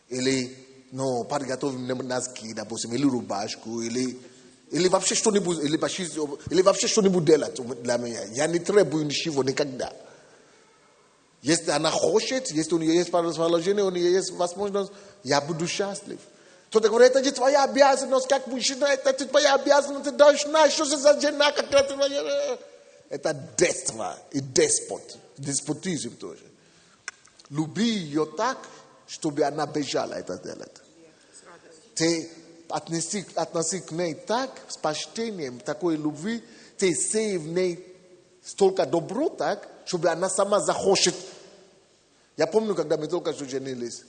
Или, ну, подготовим носки, допустим, или рубашку, или вообще что-нибудь, или вообще что-нибудь делать для меня. Я не требую ничего никогда. Если она хочет, если у нее есть положение, у нее есть возможность, я буду счастлив. Кто-то говорит, это не твоя обязанность, как мужчина, это твоя обязанность, ты должна, что за жена, какая ты... Это детство и деспотизм тоже. Люби ее так, чтобы она бежала это делать. Ты относи к ней так, с почтением, такой любви, ты сей в ней столько добро так, чтобы она сама захочет. Я помню, когда мы только что женились,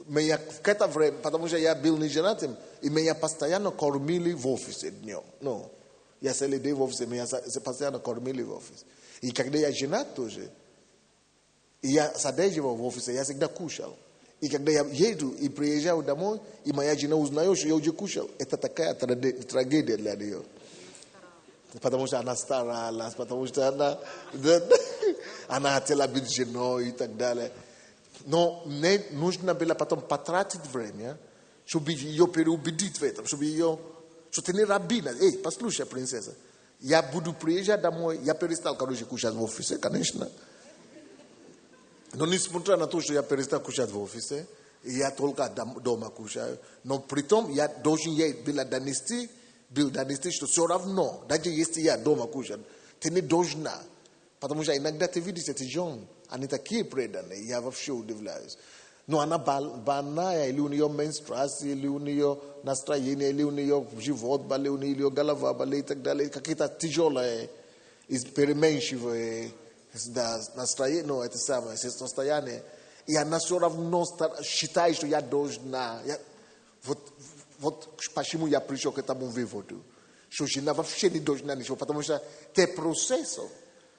меня в это время, потому что я был не женатым, и меня постоянно кормили в офисе днем. Ну, я целый день в офисе, меня постоянно кормили в офисе. И когда я женат тоже, и я содерживал в офисе, я всегда кушал. И когда я еду и приезжаю домой, и моя жена узнает, что я уже кушал, это такая трагедия для нее. Потому что она старалась, потому что она хотела быть женой и так далее. Но мне нужно было потом потратить время, чтобы ее переубедить в этом, чтобы ее... Что ты не рабина. Эй, послушай, принцесса, я буду приезжать домой, я перестал, короче, кушать в офисе, конечно. Но несмотря на то, что я перестал кушать в офисе, я только дома кушаю, но при том я должен ей был донести, что все равно, даже если я дома кушаю, ты не должна. Потому что иногда ты видишь эти жен, они такие преданные, я вообще удивляюсь. Но она больная, или у нее менструация, или у нее настроение, или у нее живот болит, или у нее голова болит и так далее. Какие-то тяжелые, переменчивые настроение, ну, это самое состояние. И она все равно считает, что я должна. Вот почему я пришел к этому выводу. Что жена вообще не должна ничего. Потому что те процессов,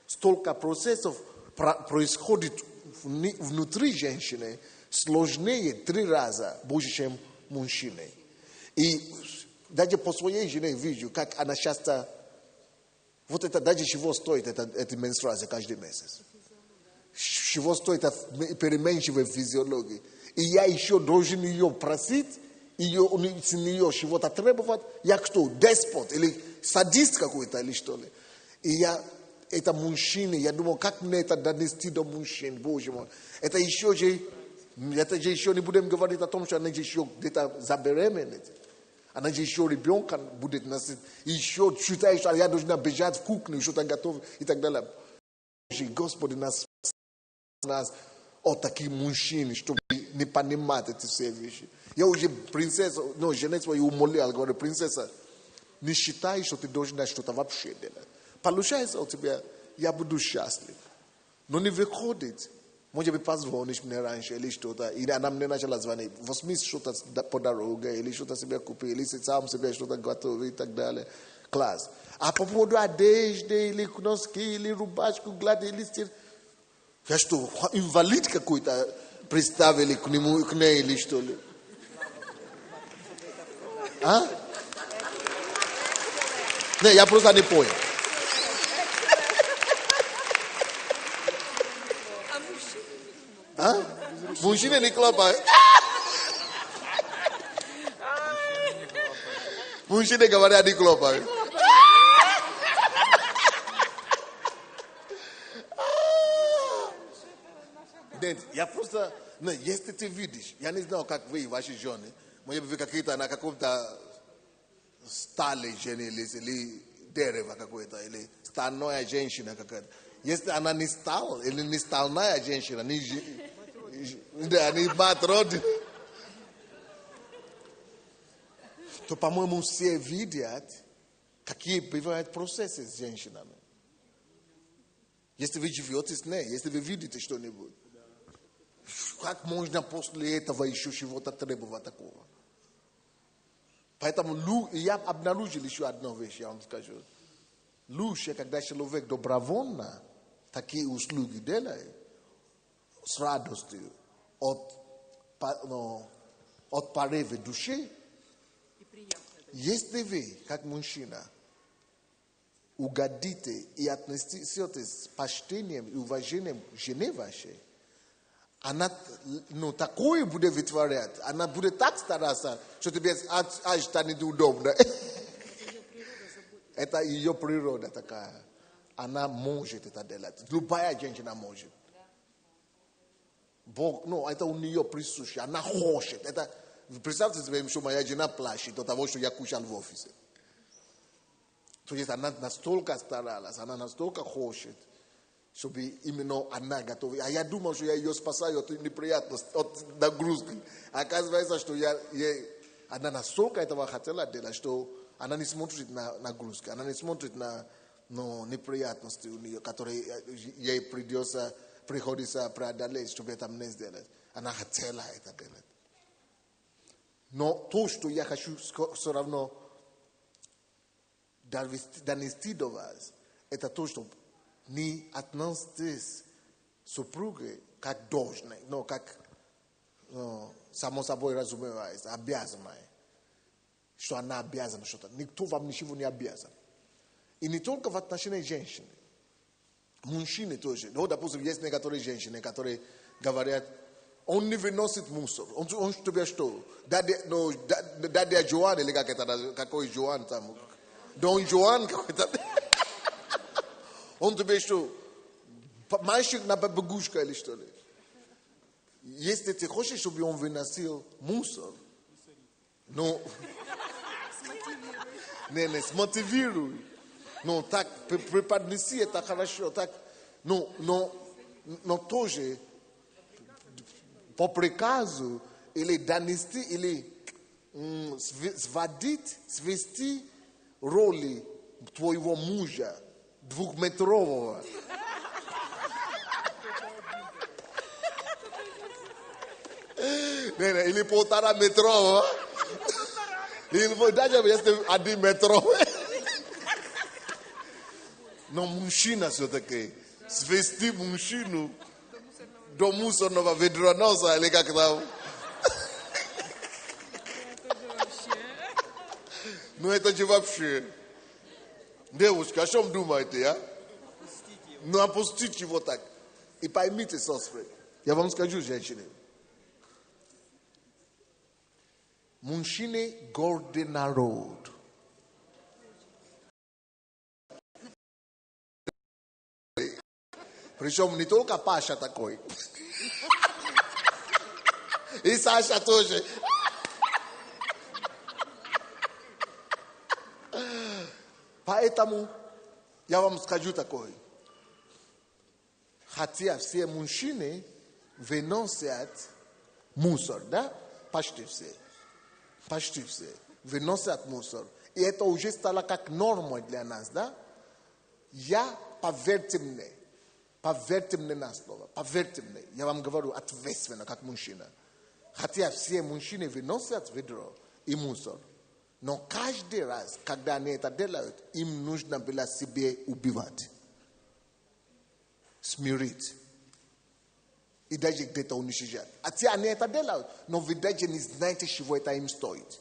столько процессов происходит внутри женщины, сложнее 3 раза больше, чем мужчины. И даже по своей жене вижу, как она часто... Вот это даже чего стоит эта менструация каждый месяц. Чего стоит переменчивая физиология. И я еще должен ее просить, с нее чего-то требовать. Я кто? Деспот или садист какой-то или что ли. И это мужчины, я думал, как мне это донести до мужчин, Боже мой. Это же еще не будем говорить о том, что она же еще где-то забеременеет. Она же еще ребенка будет носить. Еще считает, что я должна бежать в кухню, что-то готовить и так далее. Господи, нас от таких мужчин, чтобы не понимать эти все вещи. Я уже принцесса, жене свою умолял, говорю, принцесса, не считай, что ты должна что-то вообще делать. Получается у тебя, я буду счастлив. Но не выходит. Может быть, позвонишь мне раньше или что-то, и она мне начала звонить. Возьми что-то по дороге, или что-то себе купи, или сам себе что-то готовить и так далее. Класс. А по поводу одежды, или носки, или рубашку, гладить, или стиль. Я что, инвалид какой-то представили к ней или что ли? А? Не, я просто не понял. А? Мужчины не хлопают. Мужчины говорят, не хлопают. Нет, я просто... Ну, если ты видишь, я не знаю, как вы, ваши жены, может быть, вы какие-то на каком-то стале женились, или дерево какое-то, или стальная женщина какая-то. Если она не стал, или не стальная женщина, не матрон, то, по-моему, все видят, какие бывают процессы с женщинами. Если вы живете с ней, если вы видите что-нибудь. как можно после этого еще чего-то требовать такого? Поэтому я обнаружил еще одну вещь, я вам скажу. Лучше, когда человек добровольно такие услуги делает, с радостью, от порыва души, если вы, как мужчина, угодите и отнесетесь с почтением и уважением к жене вашей, она такое будет вытворять, она будет так стараться, что тебе аж станет удобно. Это ее природа такая. Она может это делать. Любая женщина может. Бог, это у нее присуще. Она хочет. Представьте себе, что моя жена плачет от того, что я кушал в офисе. То есть она настолько старалась, она настолько хочет, чтобы именно она готова. А я думал, что я ее спасаю от неприятностей, от нагрузки. Оказывается, что она настолько этого хотела делать, что она не смотрит на нагрузки, она не смотрит на неприятности у нее, которые ей приходится преодолеть, чтобы это не сделать. Она хотела это делать. Но то, что я хочу все равно донести до вас, это то, что не относитесь супруги как должны, как само собой разумеется, обязанной. Что она обязана что-то. Никто вам ничего не обязан. И не только в отношении женщин. Мужчины тоже. Допустим, есть некоторые женщины, которые говорят, он не выносит мусор. Он тебе что? Дядя Джоан, или какой Джоан там? Дон Джоан какой-то. Он тебе что? Мальчик на бабушка или что ли? Если ты хочешь, чтобы он выносил мусор, не смотивируй. Так, преподнеси это хорошо. Так, но тоже по приказу или донести, или свести роли твоего мужа, двухметрового. Или 1,5-метрового. Или даже если 1-метровый. Но мужчина все-таки свести мужчину до мусорного ведроноса или как там. Это же вообще. Девушка, о чем думаете, а? Опустите его так. И поймите, сестры, я вам скажу, женщины. Мужчины гордый народ. Причем не только Паша такой. И Саша тоже. Поэтому я вам скажу такое. Хотя все мужчины выносят мусор, да? Почти все. Выносят мусор. И это уже стало как норма для нас, да? Поверьте мне на слово, поверьте мне, я вам говорю ответственно, как мужчина. Хотя все мужчины выносят ведро и мусор, но каждый раз, когда они это делают, им нужно было себе убивать, смирить и даже где-то уничтожать. Хотя они это делают, но вы даже не знаете, чего это им стоит.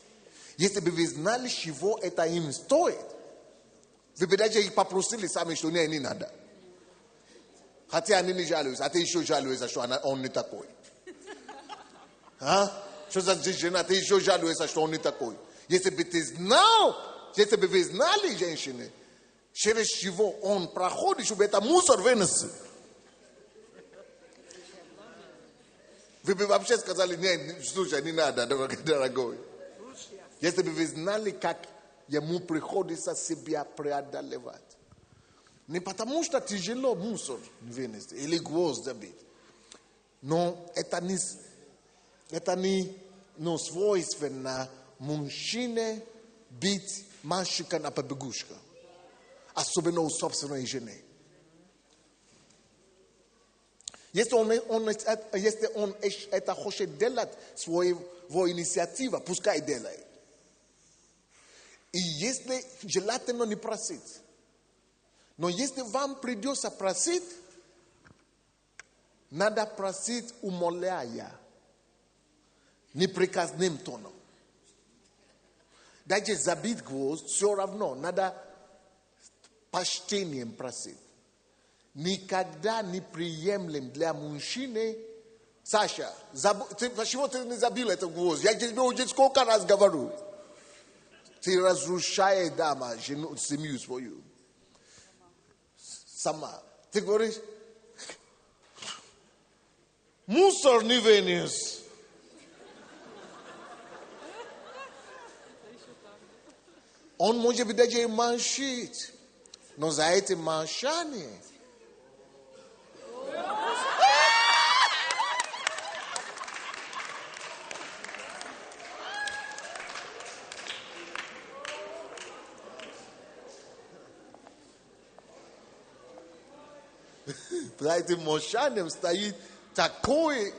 Если бы вы знали, чего это им стоит, вы бы даже их попросили сами, что не надо. Хотя они не жалуются, а ты еще жалуешься, что он не такой. Что за женщина, ты еще жалуешься, что он не такой. Если бы вы знали, женщины, через чего он проходит, чтобы это мусор вынести. Вы бы вообще сказали, нет, слушай, не надо, дорогой. Если бы вы знали, как ему приходится себя преодолевать. Не потому что тяжело мусор вынести или гвоздь забить. Но это не свойственно мужчине бить мальчика на побегушка. Особенно у собственной жены. Если он это хочет делать, своего инициатива, пускай делает. И если желательно не просить. Но если вам придется просить, надо просить, умоляя, неприказным тоном. Даже забить гвоздь, все равно, надо почтением просить. Никогда не приемлем для мужчины. Саша, почему ты не забил этот гвоздь? Я тебе уже сколько раз говорю. Ты разрушаешь дама, жену, семью свою. Сама. Ты говоришь, мусор не вынес. Он может быть даже и молчит. Но за этим молчанием за этим молчанием стоит такой,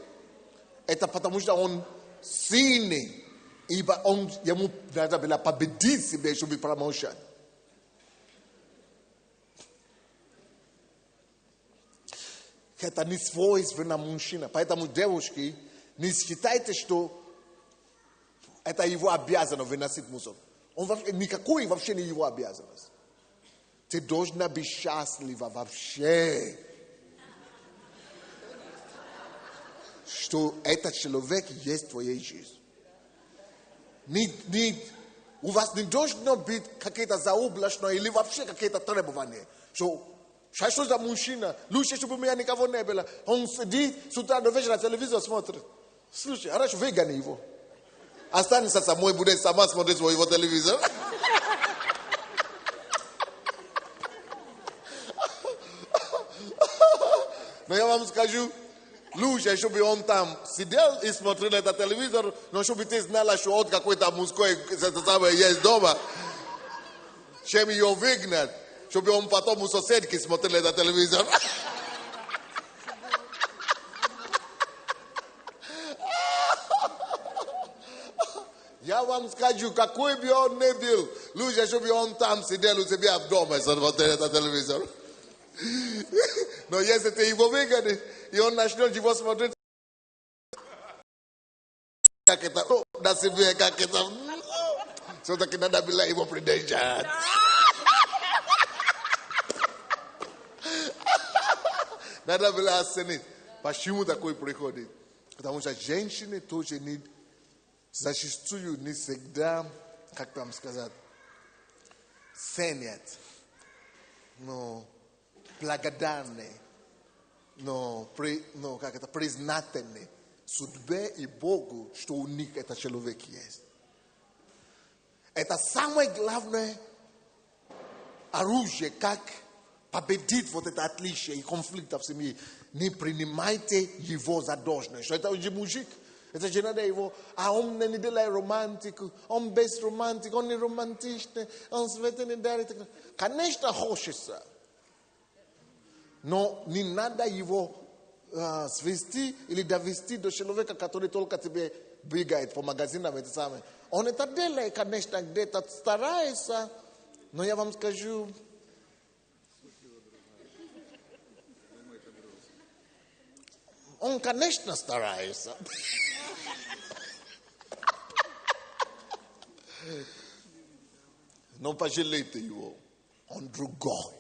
это потому что он сильный, ибо ему надо было победить себя, чтобы промолчать. Это не свойственно мужчина. Поэтому, девушки, не считайте, что это его обязанность выносить мусор. Никакой вообще не его обязанность. Ты должна быть счастлива вообще, что этот человек есть в твоей жизни. У вас не должно быть какие-то заоблачные или вообще какие-то требования. Что за мужчина? Лучше, чтобы у меня никого не было. Он сидит с утра до вечера телевизор смотрит. Слушай, хорошо, выгони его. Останется самой, будет сама смотреть своего телевизора. Но я вам скажу, лучше, чтобы он там сидел и смотрел этот телевизор, но чтобы ты знала, что вот какой-то мужской есть дома, чем ее выгнать, чтобы он потом у соседки смотрел этот телевизор. Я вам скажу, какой бы он ни был, лучше, чтобы он там сидел у себя в доме, смотрел этот телевизор. Но если ты его выгонишь, и он начнет его смотреть, как это, на себе, как это, все-таки надо было его придержать. Надо было оценить. Почему такой приходит? Потому что женщины тоже зачастую не всегда, как вам сказать, ценят, но благодарны, но как это, признательны судьбе и Богу, что у них этот человек есть. Это самое главное оружие, как победить вот это отличие и конфликты в семье. Не принимайте его за должное. Что это уже мужик. Это же надо его, он не делает романтику, он без романтик, он не романтичный, он света не дарит. Конечно, хочется. Но не надо его свести или довести до человека, который только тебе бегает по магазинам. Это самое. Он это делает, конечно, где-то старается, но я вам скажу, он, конечно, старается. Но пожалейте его. Он другой.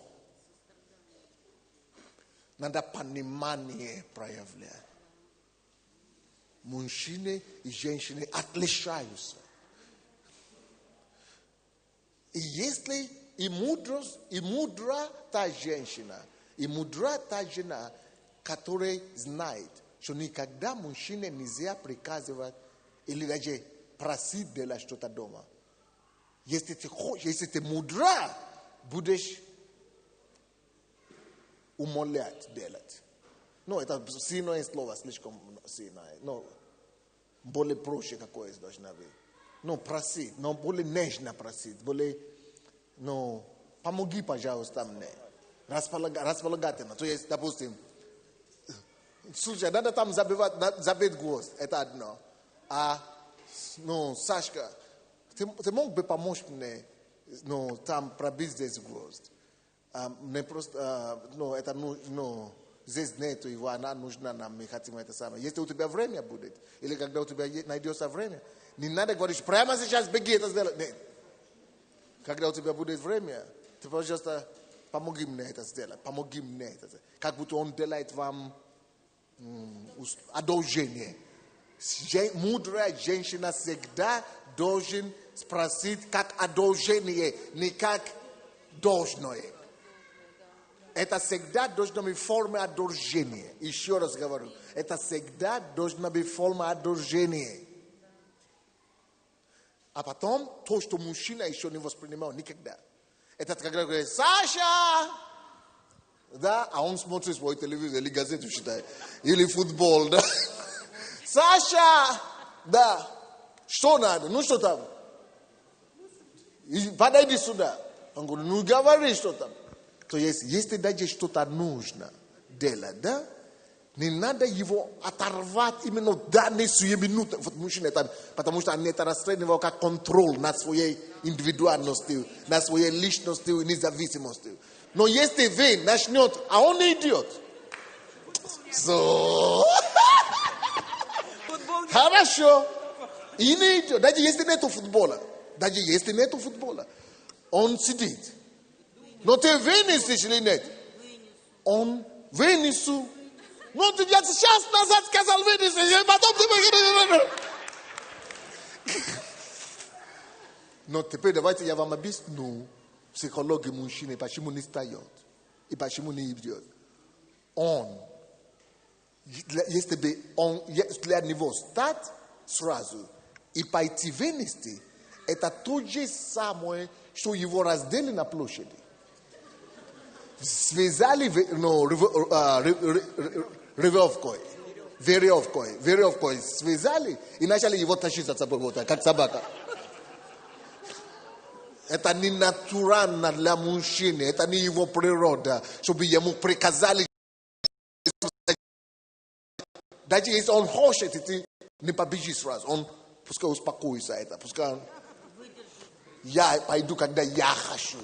Надо понимание проявлять. Мужчины и женщины отличаются. И если и мудра та женщина, и мудра та жена, которая знает, что никогда мужчине нельзя приказывать или даже просить делать что-то дома. Если ты хочешь, если ты мудра, будешь умолять делать. Но это сильное слово, слишком сильное. Но более проще какое должно быть. Но просить, но более нежно просить, более, помоги, пожалуйста, мне. Располагательно. То есть, допустим, Слушай, надо там забить гвоздь. Это одно. Сашка, ты мог бы помочь мне, там пробить здесь гвоздь? Мне просто, здесь нету его, она нужна нам, мы хотим это самое. Если у тебя время будет, или когда у тебя найдется время, не надо говорить, прямо сейчас беги это сделать. Нет. Когда у тебя будет время, ты, пожалуйста, помоги мне это сделать, помоги мне это сделать. Как будто он делает вам одолжение. Мудрая женщина всегда должен спросить как одолжение, не как должное. Это всегда должно быть форма одолжения. Еще раз говорю, это всегда должна быть форма одолжения. А потом, то, что мужчина еще не воспринимал никогда. Это когда говорит, Саша! Да, а он смотрит свой телевизор, или газету читает, или футбол, да. Саша! Да. Что надо? Ну, что там? Подойди сюда. Он говорит, ну, говори, что там. То есть, если даже что-то нужно делать, да, не надо его оторвать именно в данные сию минуты. Вот мужчина, потому что они это расценивают как контроль над своей индивидуальностью, над своей личностью и независимостью. Но если вы начнете, а он не идет. Хорошо. И не идет. Даже если нету футбола. Он сидит. Но ты вынесешь или нет? Он вынесу. Ну, ты сейчас назад сказал вынесешь, потом ты... Но теперь давайте я вам объясню психологию мужчины, почему не встает и почему не идет. Если бы он для него встать сразу и пойти вынести, это то же самое, что его раздели на площади. Связали веревкой связали и начали его тащить за собой, вот, как собака. Это не натурально для мужчины, это не его природа, чтобы ему приказали. Даже если он хочет идти, не побежи сразу, он пускай успокоится это, пускай он... Я пойду, когда я хочу.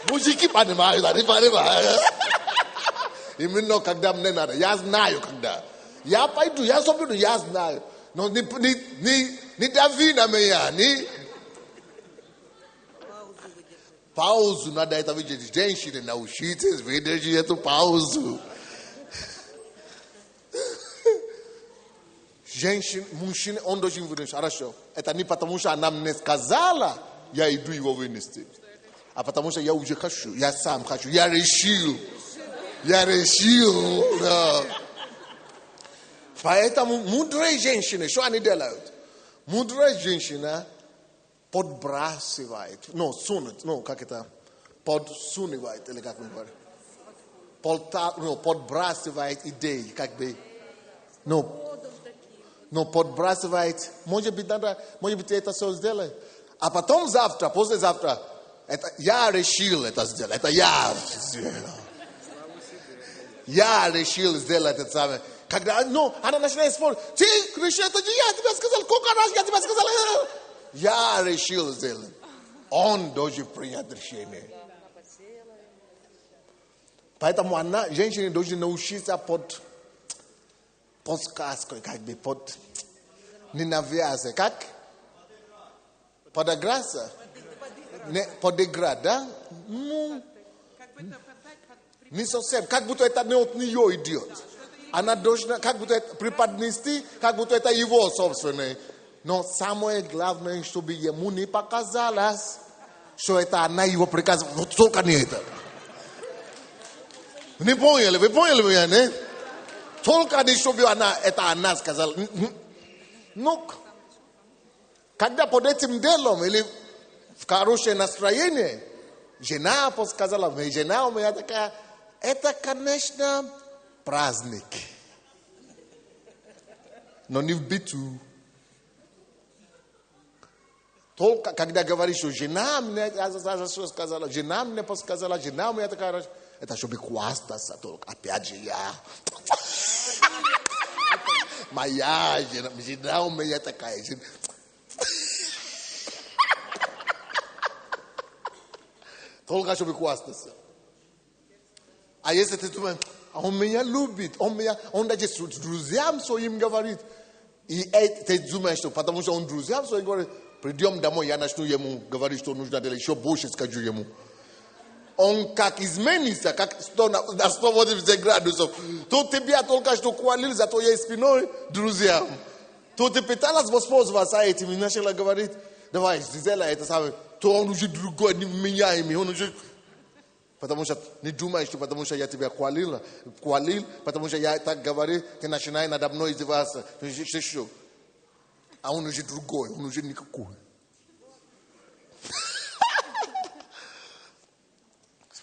Мужики понимают, они понимают. Именно когда мне надо. Я знаю, когда. Я пойду, я соберу, я знаю. Но не дави на меня, Паузу надо это видеть. Женщины, научитесь выдержать эту паузу. Мужчина, он должен вынести. Хорошо. Это не потому, что она мне сказала, я иду его вынести. А потому что я уже хочу, я сам хочу, я решил. Да. Поэтому мудрые женщины, что они делают? Мудрая женщина подбрасывает, подсунывает, или как мы говорим, подбрасывает идеи, как бы, подбрасывает, может быть, это все сделать. А потом завтра, послезавтра, это я решил это сделать, это я сделал. Я решил сделать это самое. Когда, она начинает спорить, ты решил, это не я тебе сказал, сколько раз я тебе сказал, я решил сделать. Он должен принять решение. Поэтому женщина должна научиться под сказкой, как бы, не навязывать. Как? Подыграться? Подыграть, да? Не совсем. Как будто это не от нее идет. Она должна, как будто это преподнести, как будто это его собственное. Но самое главное, чтобы ему не показалось, что это она его приказывает. Вот только не это. Не поняли? Вы поняли меня, не? Только не, чтобы это она сказала. Ну, когда под этим делом или в хорошее настроение, жена сказала, жена у меня такая, это, конечно, праздник. Но не в биту. Только когда говоришь, что жена мне сказала, жена мне подсказала, жена у меня такая, это чтобы хвастаться только. Опять же я. Моя жена у меня такая. Только чтобы хвастаться. А если ты думаешь, он меня любит, он даже с друзьям своим говорит. И ты думаешь, что потому что он друзьям своим говорит, придем домой, я начну ему говорить, что нужно делать, еще больше скажу ему. Он как изменится, как на 180 градусов. То тебя только что хвалил за твоей спиной друзьям. То ты пыталась воспользоваться этим и начала говорить, давай, сделай это самое. То он уже другой, неменяемый, он уже... Потому что не думаешь, что потому что я тебя хвалил, потому что я так говорил, ты начинаешь надо мной издеваться. Что? А он уже другой, он уже никакой.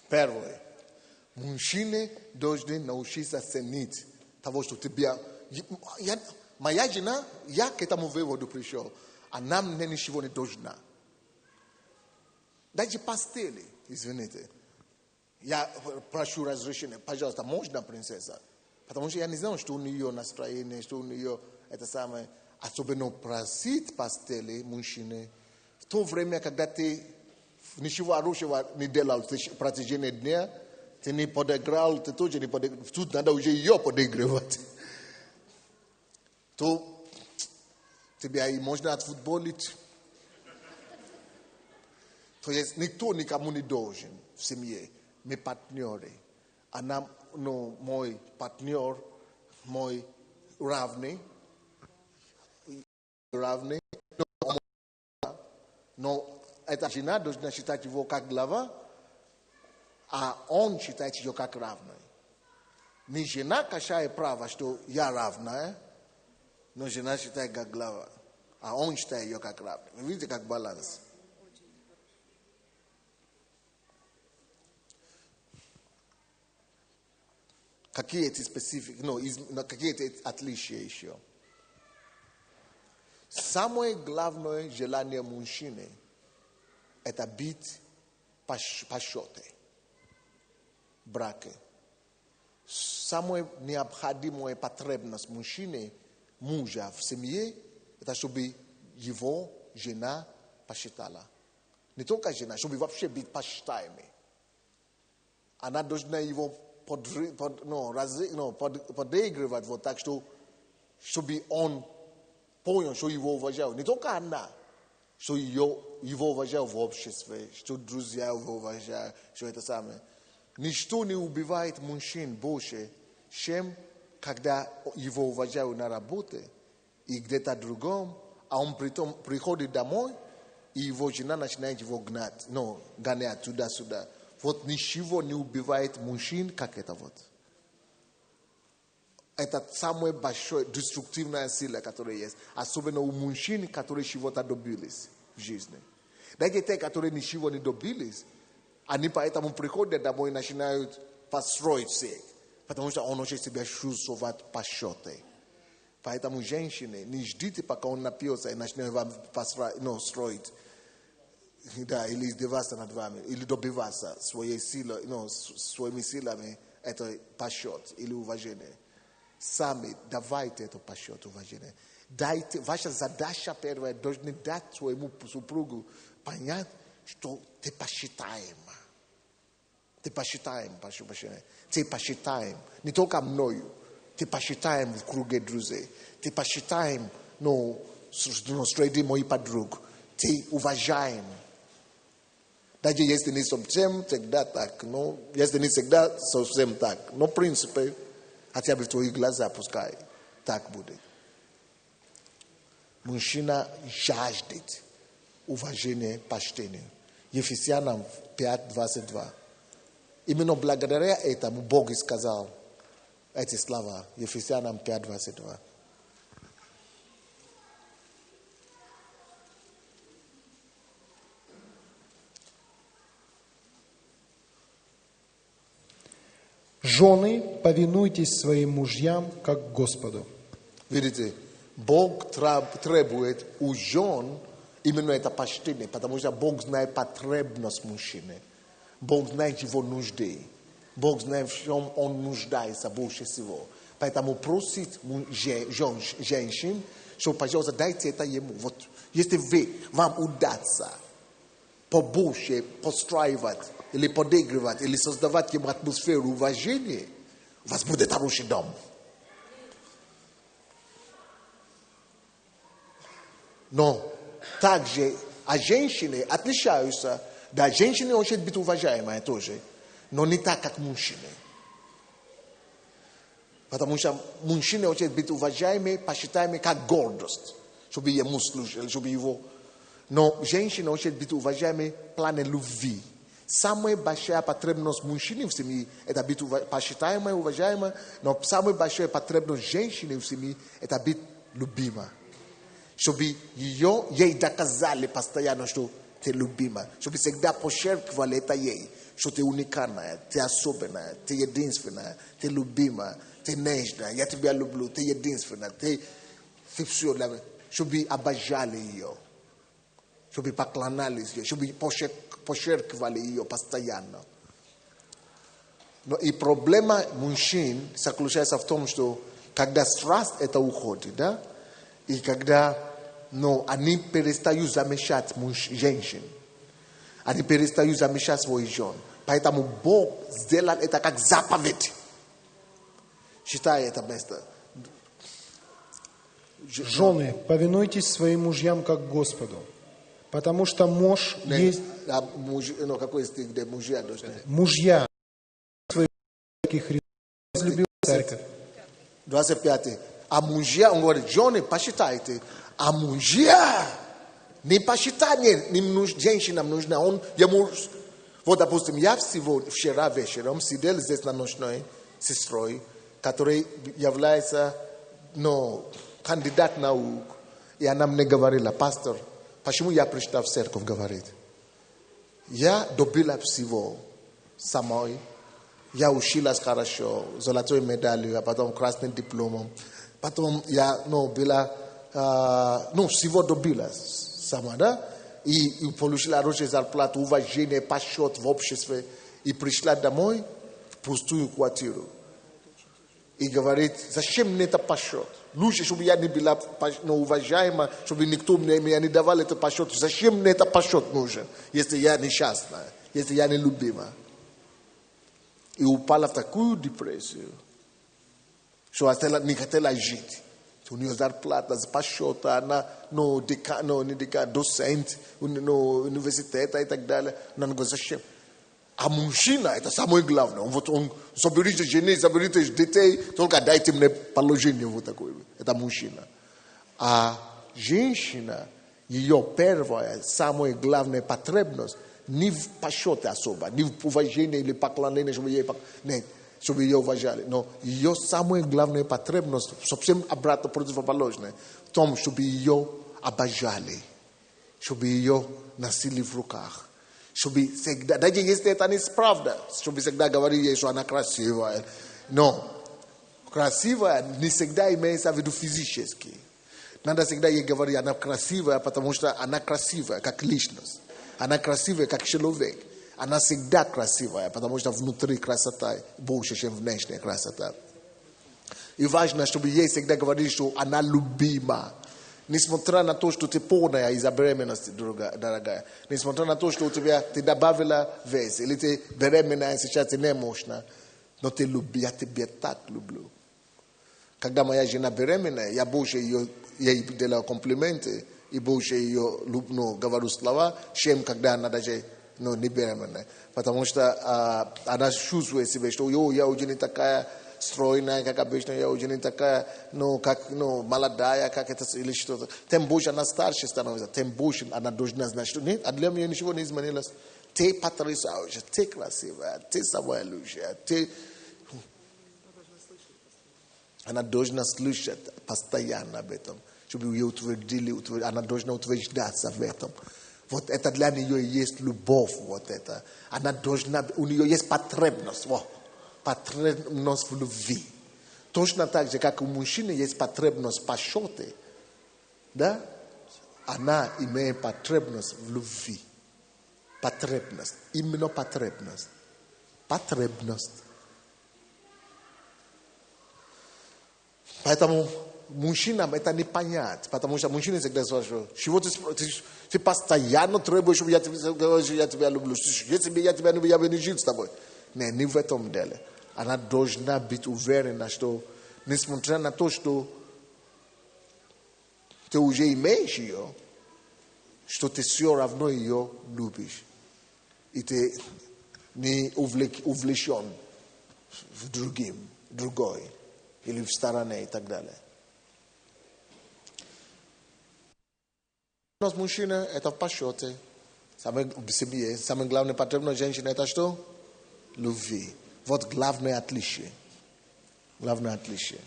Первое. Мужчины должны научиться ценить того, что тебя... Моя жена, я к этому выводу пришел. Она мне ничего не должна. Даже постели, извините. Я прошу разрешения, пожалуйста, можно, принцесса? Потому что я не знаю, что у нее настроение, что у нее это самое. Особенно просить постели мужчины. В то время, когда ты ничего хорошего не делал в протяжении дня, ты не подыграл, ты тоже не подыграл. Тут надо уже ее подыгрывать. То тебя и можно отфутболить. То есть никто никому не должен в семье. Мы партнеры. Она, мой партнер, мой равный, но эта жена должна считать его как глава, а он считает ее как равной. Не жена качает право, что я равная, но жена считает как глава, а он считает ее как равной. Вы видите, как баланс. Какие эти специфики, какие эти отличия еще? Самое главное желание мужчины – это быть по счету в браке. Самая необходимая потребность мужчины, мужа в семье – это чтобы его жена посчитала. Не только жена, чтобы вообще быть посчитаемой. Она должна его подыгрывать вот так, что чтобы он понял, что его уважают. Не только она, что его уважают в обществе, что друзья его уважают, что это самое. Ничто не убивает мужчин больше, чем когда его уважают на работе и где-то другом, а он притом приходит домой, и его жена начинает его гонять туда-сюда. Вот ничего не убивает мужчин, как это вот. Это самая большая деструктивная сила, которая есть. Особенно у мужчин, которые чего-то добились в жизни. Даже те, которые ничего не добились, они поэтому приходят домой и начинают построить всех. Потому что он хочет себя чувствовать по счету. Поэтому женщины, не ждите, пока он напьется и начнет вам строить. Да, или издеваться над вами, или добиваться своими силами, это по счету или уважение. Сами давайте это по счету уважение. Дайте, ваша задача первая, должны дать своему супругу понять, что ты посчитаема. Ты посчитаем, прошу прощения. Ты посчитаем, не только мною, ты посчитаем в круге друзей. Ты посчитаем, среди моих подруг. Ты уважаем. Даже если не совсем всегда так, если не всегда совсем так, но в принципе, хотя бы в твои глаза пускай так будет. Мужчина жаждет уважения, почтения. Ефесянам 5:22. Именно благодаря этому Бог и сказал эти слова. Ефесянам 5:22. Жены, повинуйтесь своим мужьям, как Господу. Видите, Бог требует у жен Именно это почтение, потому что Бог знает потребность мужчины. Бог знает его нужды. Бог знает, в чем он нуждается больше всего. Поэтому просит женщин, что, пожалуйста, дайте это ему. Вот, если вам удастся побольше постраивать, или подыгрывать, или создавать ему атмосферу уважения, у вас будет хороший дом. Но также, женщины отличаются. Да, женщины хотят быть уважаемые тоже, но не так, как мужчины. Потому что мужчины хотят быть уважаемыми, посчитаемыми как гордость, чтобы ему служили, чтобы его... Но женщины хотят быть уважаемыми в плане любви. Самая большая потребность мужчины в семье – это быть посчитаемой, уважаемой, но самая большая потребность женщины в семье – это быть любимой. Чтобы ей доказали постоянно, что ты любима. Чтобы всегда подчеркивали это ей, что ты уникальная, ты особенная, ты единственная, ты любима, ты нежная, я тебя люблю, ты единственная, ты все для меня. Чтобы обожали ее, чтобы поклонялись ей, чтобы подчеркивали ее постоянно. Но и проблема мужчин заключается в том, что когда страсть это уходит, да, и когда они перестают замечать женщин, они перестают замечать своих жен. Поэтому Бог сделал это как заповедь. Считай это место. Жены, повинуйтесь своим мужьям как Господу, потому что муж есть... Какой стих, где мужья должны? Мужья своих Христос возлюбил церковь. 25. А мужья, он говорит, жены, посчитайте. А мужья, не посчитайте, женщинам нужно. Вот, допустим, я вчера вечером сидел здесь на ночной сестрой, которая является, кандидат наук. И она мне говорила, пастор, почему я пришла в церковь, говорит. Я добила всего самой. Я училась хорошо, золотой медалью, а потом красным дипломом. Потом я была, всего добилась сама, да? И получила хорошую зарплату, уважение, почет в обществе. И пришла домой в пустую квартиру. И говорит, зачем мне это почет? Лучше, чтобы я не была уважаема, чтобы никто мне не давал это почет. Зачем мне это почет нужен, если я несчастная, если я не любима? И упала в такую депрессию, что она не хотела жить. У нее зарплата, почет, она доцент, университета и так далее. Она говорит, зачем? А мужчина, это самое главное. Он соберите жены, соберите детей, только дайте мне положение вот такое. Это мужчина. А женщина, ее первая, самая главная потребность, не в почете особо, не в уважении или поклонении, чтобы ее уважали. Но ее самая главная потребность, совсем обратно противоположная, в том, чтобы ее обожали, чтобы ее носили в руках. Чтобы всегда, даже если это не правда, чтобы всегда говорить ей, что она красивая. Но красивая не всегда имеется в виду физически. Надо всегда ей говорить, она красивая, потому что она красивая, как личность. Она красивая, как человек. Она всегда красивая, потому что внутри красота больше, чем внешняя красота. И важно, чтобы ей всегда говорить, что она любима. Несмотря на то, что ты полная из-за беременности, дорогая. Несмотря на то, что ты добавила вес, или ты беременная, сейчас ты немощна. Но ты любишь, я тебя так люблю. Когда моя жена беременная, я больше ей делаю комплименты, и больше ее говорю слова, чем когда она даже не беременная. Потому что она чувствует себя, что я уже не такая стройная, как обычно, я уже не такая, молодая, как это или что-то. Тем больше она старше становится, тем больше она должна знать, что нет, а для меня ничего не изменилось. Ты потрясающая, ты красивая, ты самая лучшая, ты... Она должна слышать постоянно об этом, чтобы ее утвердили, она должна утверждаться в этом. Вот это для нее есть любовь, вот это. Она должна, у нее есть потребность, потребность в любви. Точно так же, как у мужчины есть потребность в почете, да? Она имеет потребность в любви. Потребность. Именно потребность. Потребность. Поэтому мужчинам это не понять. Потому что мужчины всегда спрашивают, чего ты постоянно требуешь, чтобы я тебя люблю. Если бы я тебя люблю, я бы не жил с тобой. Не в этом деле. Она должна быть уверена, что несмотря на то, что ты уже имеешь ее, что ты все равно ее любишь. И ты не увлечен в другой, или в стороне и так далее. У нас мужчина это в почете. В семье. Самое главное потребность женщины это что? Любви. Вот главное отличие. Главное отличие.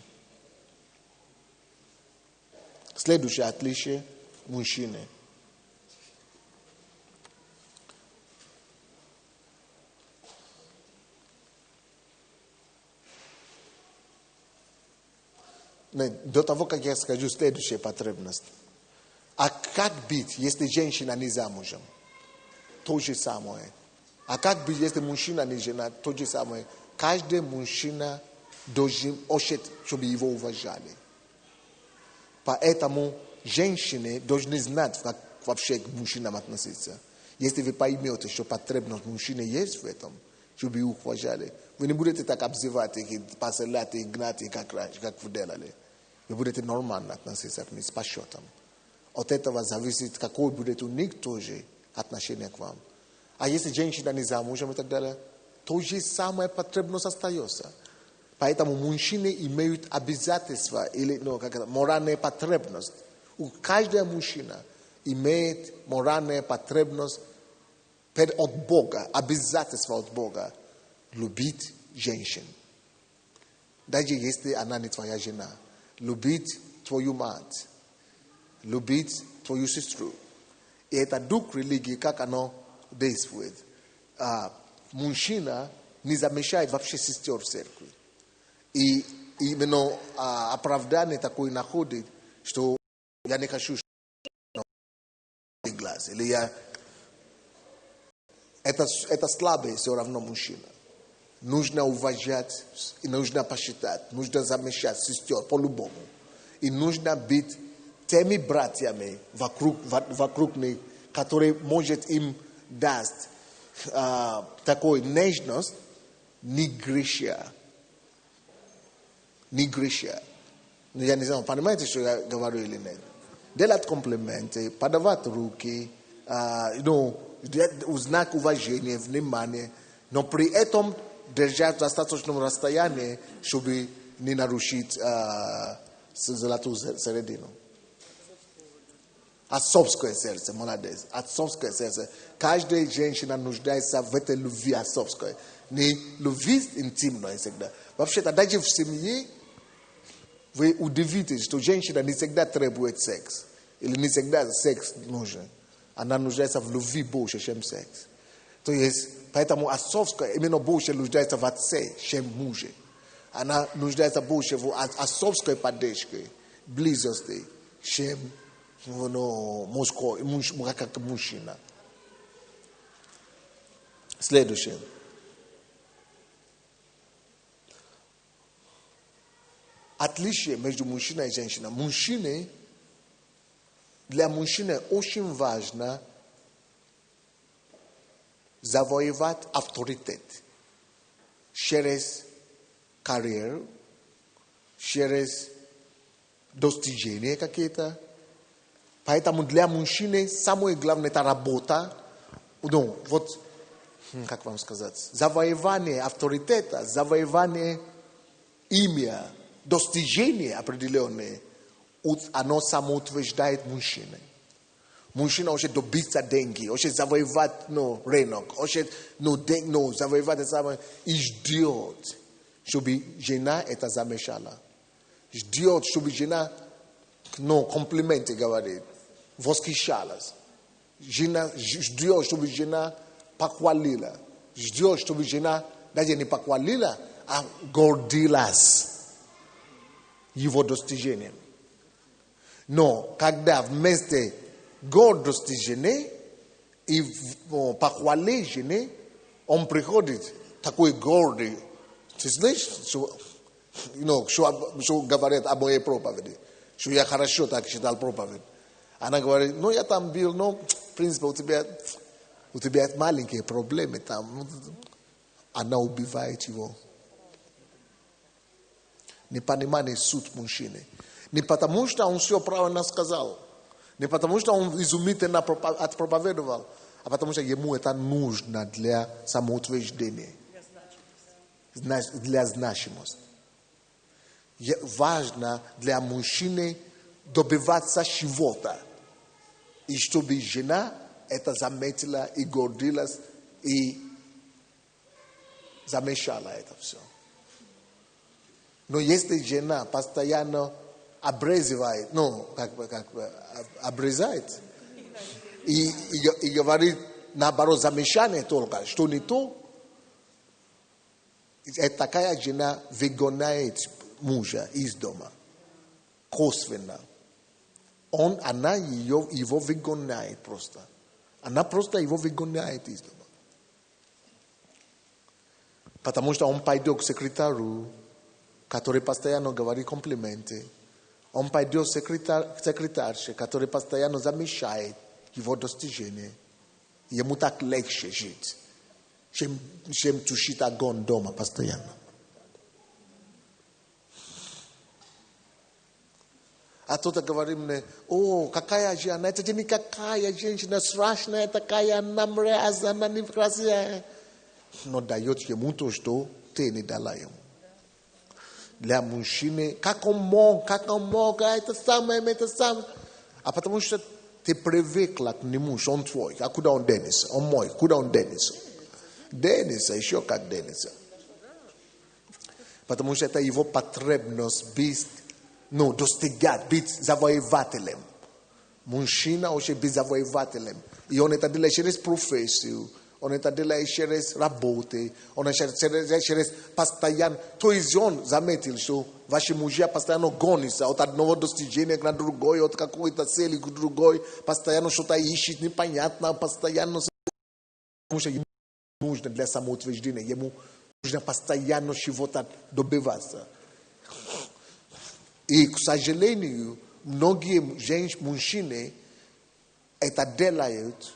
Следующее отличие мужчины. До того, как я скажу следующая потребность. А как быть, если женщина не замужем? То же самое. А как быть, если мужчина не женат? То же самое. Каждый мужчина должен хочет, чтобы его уважали. Поэтому женщины должны знать, как вообще к мужчинам относиться. Если вы поймете, что потребность мужчины есть в этом, чтобы их уважали, вы не будете так обзывать их, посылать их, гнать их, как вы делали. Вы будете нормально относиться к ним с почетом. От этого зависит, какое будет у них тоже отношение к вам. А если женщина не замужем и так далее, то же самое потребность остается. Поэтому мужчины имеют обязательства или моральную потребность. У каждого мужчина имеет моральную потребность от Бога, обязательство от Бога любить женщин. Даже если она не твоя жена. Любить твою мать. Любить твою сестру. И это дух религии, как оно действует. Мужчина не замечает вообще сестер в церкви. И именно оправдание такое находит, что я не хочу глаз. Или я... Это слабый все равно мужчина. Нужно уважать, и нужно посчитать, нужно замечать сестер по-любому. И нужно быть теми братьями вокруг них, которые может им даст такой нежность, не греша. Не греша. Я не знаю, понимаете, что я говорю или нет? Делать комплименты, подавать руки, знак уважения, внимания, но при этом держать в достаточном расстоянии, чтобы не нарушить золотую середину. Отцовское сердце, молодец. Отцовское сердце. Каждая женщина нуждается в этой любви отцовской. Не любви интимной всегда. Вообще-то даже в семье вы удивитесь, что женщина не всегда требует секс. Или не всегда секс нужен. Она нуждается в любви больше, чем секс. То есть, поэтому отцовская именно больше нуждается в отце, чем муже. Она нуждается больше в отцовской поддержке, близости, чем как мужчина. Следующее. Отличие между мужчиной и женщиной. Для мужчины очень важно завоевать авторитет через карьеру, через достижения какие-то. Поэтому для мужчины самое главное это работа. Как вам сказать? Завоевание авторитета, завоевание имя, достижения определенные. Оно самоутверждает мужчины. Мужчина хочет добиться деньги, хочет завоевать рынок, хочет завоевать это самое. И ждет, чтобы жена это замечала. Ждет, чтобы жена комплименты говорит, восхищалась. Жена ждет, чтобы жена похвалила. Ждет, чтобы жена даже не похвалила, а гордилась его достижением. Но когда вместе гордости жены и похвалы жены, он приходит такой гордый. Ты слышишь, что говорят о моей проповеди? Что я хорошо так читал проповедь. Она говорит, я там был, но в принципе у тебя маленькие проблемы там. Она убивает его. Непонимание суд мужчины. Не потому, что он все правильно сказал. Не потому, что он изумительно отпроповедовал. А потому, что ему это нужно для самоутверждения. Для значимости. Важно для мужчины добиваться чего-то. И чтобы жена это заметила и гордилась, и замешала это все. Но если жена постоянно обрезывает, обрезает, и говорит, наоборот, замешание только, что не то, такая жена выгоняет мужа из дома. Косвенно. Она его выгоняет просто. Она просто его выгоняет из дома. Потому что он пойдет к секретарю, который постоянно говорит комплименты. Он пойдет к секретарше, который постоянно замечает его достижения. Ему так легче жить, чем тушить огонь дома постоянно. А кто-то говорит мне, какая же она, это же никакая женщина, страшная такая, она мразь, она некрасивая. Но дает ему то, что ты не дала ему. Для мужчины, как он мог, это самое. А потому что ты привыкла к нему, что он твой. А куда он денется? Он мой, куда он денется? Денется, еще как денется. Потому что это его потребность достигать, быть завоевателем. Мужчина хочет быть завоевателем. И он это делает через профессию. Он это делает через работу, он это делает через постоянно. То есть он заметил, что ваши мужья постоянно гонятся от одного достижения к другой, от какой-то цели к другой, постоянно что-то ищет непонятно, постоянно. Потому что ему нужно для самоутверждения, ему нужно постоянно чего-то добиваться. И, к сожалению, многие мужчины это делают,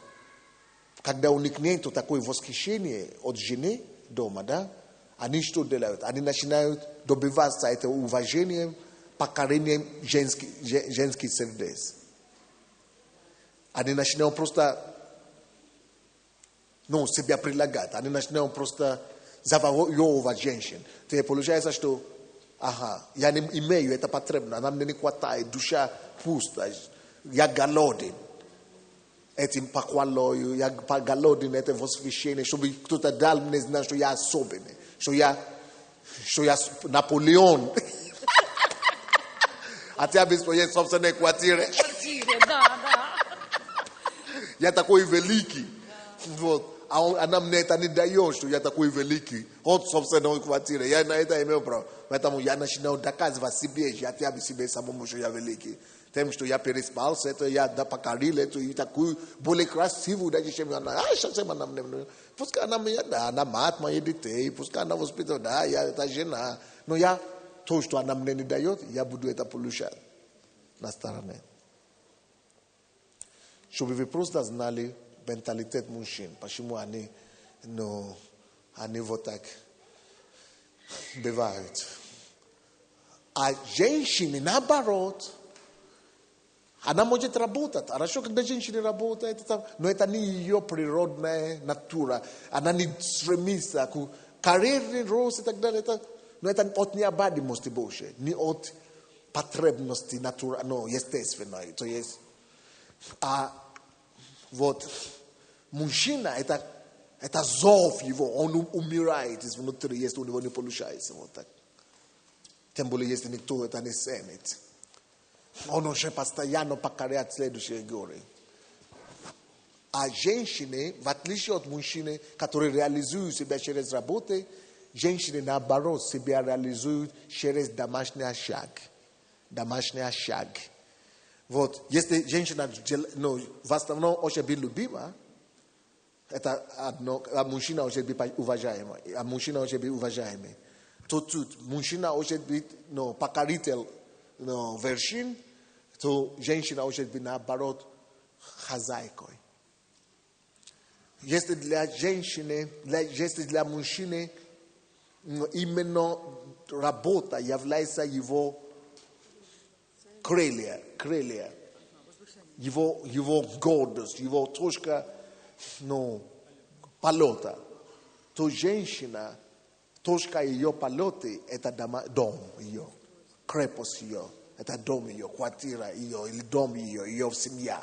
когда у них нет такое восхищение от жены дома, да? Они что делают? Они начинают добиваться этого уважением, покорением женских сердец. Они начинают просто себя прилагать. Они начинают просто завоевывать женщин. То получается, что я не имею это потребно, нам не хватает, душа пуста, я голоден. Этим похвалою, я голоден, это восхищение, чтобы кто-то дал мне знать, что я особенный, что я Наполеон. А тебя без своей собственной квартиры. Да. Я такой великий. Вот. А она мне это не дает, что я такой великий. От собственной квартиры. Я на это имею право. Поэтому я начинаю доказывать себе, я тебя себе самому, что я великий. Тем, что я переспал с это, я покорил это, и такую более красивую, даже чем она. Совсем она мне. Пускай она меня, она мать моих детей, пускай она воспитывает, я это жена. Но я, то, что она мне не дает, я буду это получать на стороне. Чтобы вы просто знали менталитет мужчин, почему они вот так бывают. А женщины, наоборот, она может работать. Хорошо, когда женщина работает, но это не ее природная натура. Она не стремится к карьерный рост и так далее. Но это от необходимости больше, не от потребности натуральной, естественной. То есть, вот мужчина, это зов его, он умирает изнутри, если у него не получается. Вот так. Тем более, если никто это не ценит. Он уже постоянно покоряет следующие горы. А женщины, в отличие от мужчин, которые реализуют себя через работу, женщины, наоборот, себя реализуют через домашний очаг. Домашний очаг. Вот, если женщина, в основном очень любима, это одно, а мужчина может быть уважаемый, а мужчина может быть уважаемый. То тут мужчина может быть покоритель вершин, то женщина может быть наоборот хозяйкой. Если для женщины, если для мужчины именно работа является его крылья, его гордость, его точка полета, то женщина, точка ее полета, это дом ее, крепость ее, это дом ее, квартира ее, или дом ее семья.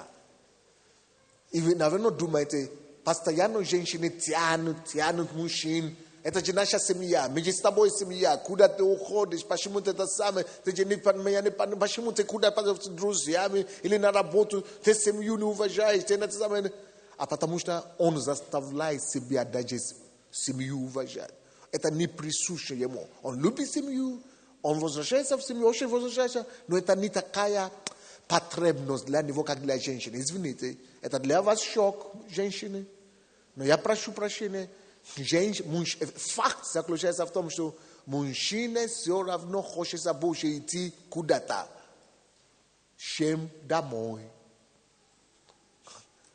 И вы, наверное, думаете, постоянно женщины тянут мужчин. Это же наша семья. Мы же с тобой семья. Куда ты уходишь? Почему ты это самое? Ты же почему ты куда-то с друзьями или на работу? Ты семью не уважаешь. Ты это самое. А потому что он заставляет себя даже семью уважать. Это не присуще ему. Он любит семью. Он возвращается в семью. Очень возвращается. Но это не такая потребность для него, как для женщины. Извините. Это для вас шок, женщины. Но я прошу прощения. Факт заключается в том, что мужчина все равно хочет больше идти куда-то, чем домой.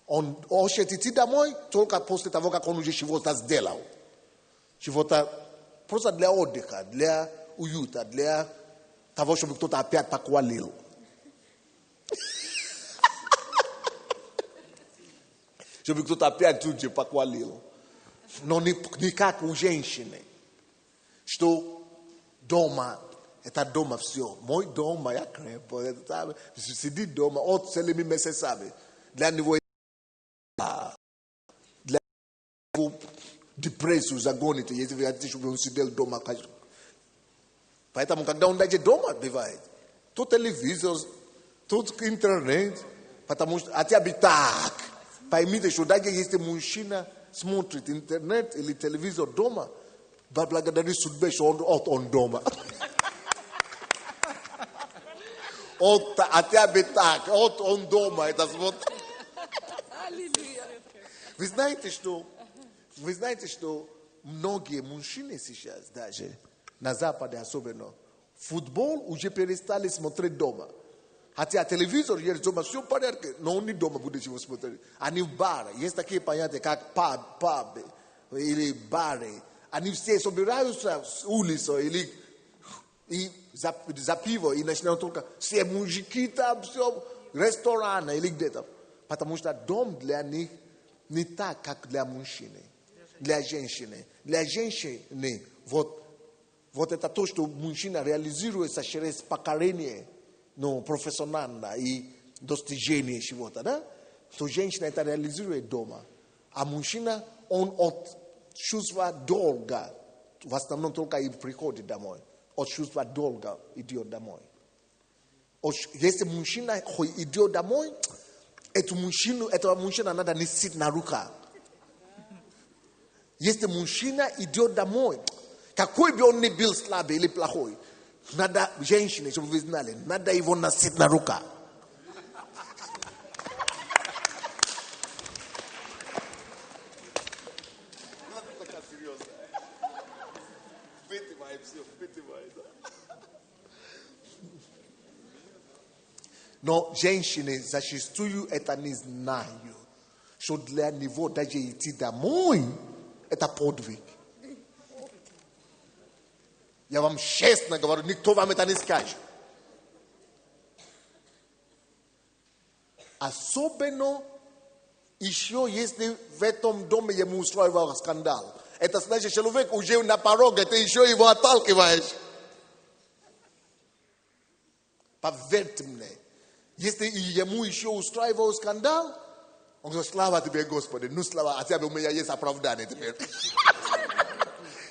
Он хочет идти домой только после того, как он уже чего-то сделал. Чего-то просто для отдыха, для уюта, для того, чтобы кто-то опять похвалил. Чтобы кто-то опять тут же похвалил. Но не как у женщины, что дома, это дома все. Мой дом, моя крепость, сидит дома, от целыми месяцами. Для него депрессию загоните, если вы хотите, чтобы он сидел дома. Поэтому, когда он даже дома бывает, то телевизор, то интернет, потому что хотя бы так. Поймите, что даже если мужчина смотрит интернет или телевизор дома, благодарит судьбе, что он дома. Хотя бы так, он дома, это смотрит. Вы знаете, что многие мужчины сейчас даже, на Западе особенно, футбол уже перестали смотреть дома. Хотя телевизор есть дома, все в порядке, но он не дома будет его смотреть. Они в баре, есть такие понятия, как паб или бары. Они все собираются с улицы и за пиво, и начинают только все мужики там, все, рестораны или где-то. Потому что дом для них не так, как для мужчины, для женщины. Для женщины вот это то, что мужчина реализуется через покорение, профессионально и достижение чего-то, да? То женщина это реализует дома. А мужчина, он от чувства долга, в основном только и приходит домой. От чувства долга идет домой. Если мужчина идет домой, этого мужчина надо носить на руках. Если мужчина идет домой, какой бы он ни был слабый или плохой, надо женщине, чтобы вы знали, надо его носить на руках. Но женщины зачастую это не знают, что для него даже идти домой это подвиг. Я вам честно говорю, никто вам это не скажет. Особенно еще если в этом доме ему устроил скандал. Это значит, человек уже на пороге, ты еще его отталкиваешь. Поверьте мне, если ему еще устраивал скандал, он говорит, слава тебе, Господи, слава, а тебе у меня есть оправдание теперь.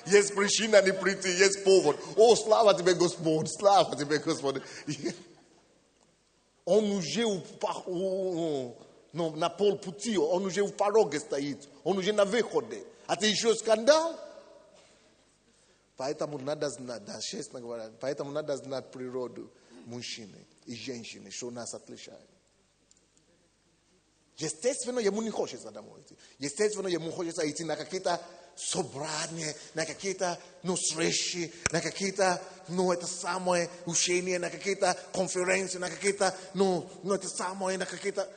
Есть причина не прийти, есть повод. Слава тебе, Господь, слава тебе, Господи. Он уже на полпути, он уже в пороге стоит, он уже на выходе. А ты еще скандал? Поэтому надо знать, да, честно говоря, поэтому надо знать природу мужчины и женщины, что нас отличает. Естествено, ему не хочется домой идти. Естественно, ему хочется идти на какие-то собрания, на какие-то, встречи, на какие-то, это самое, учения, на какие-то конференции, на какие-то, это самое, на какие-то...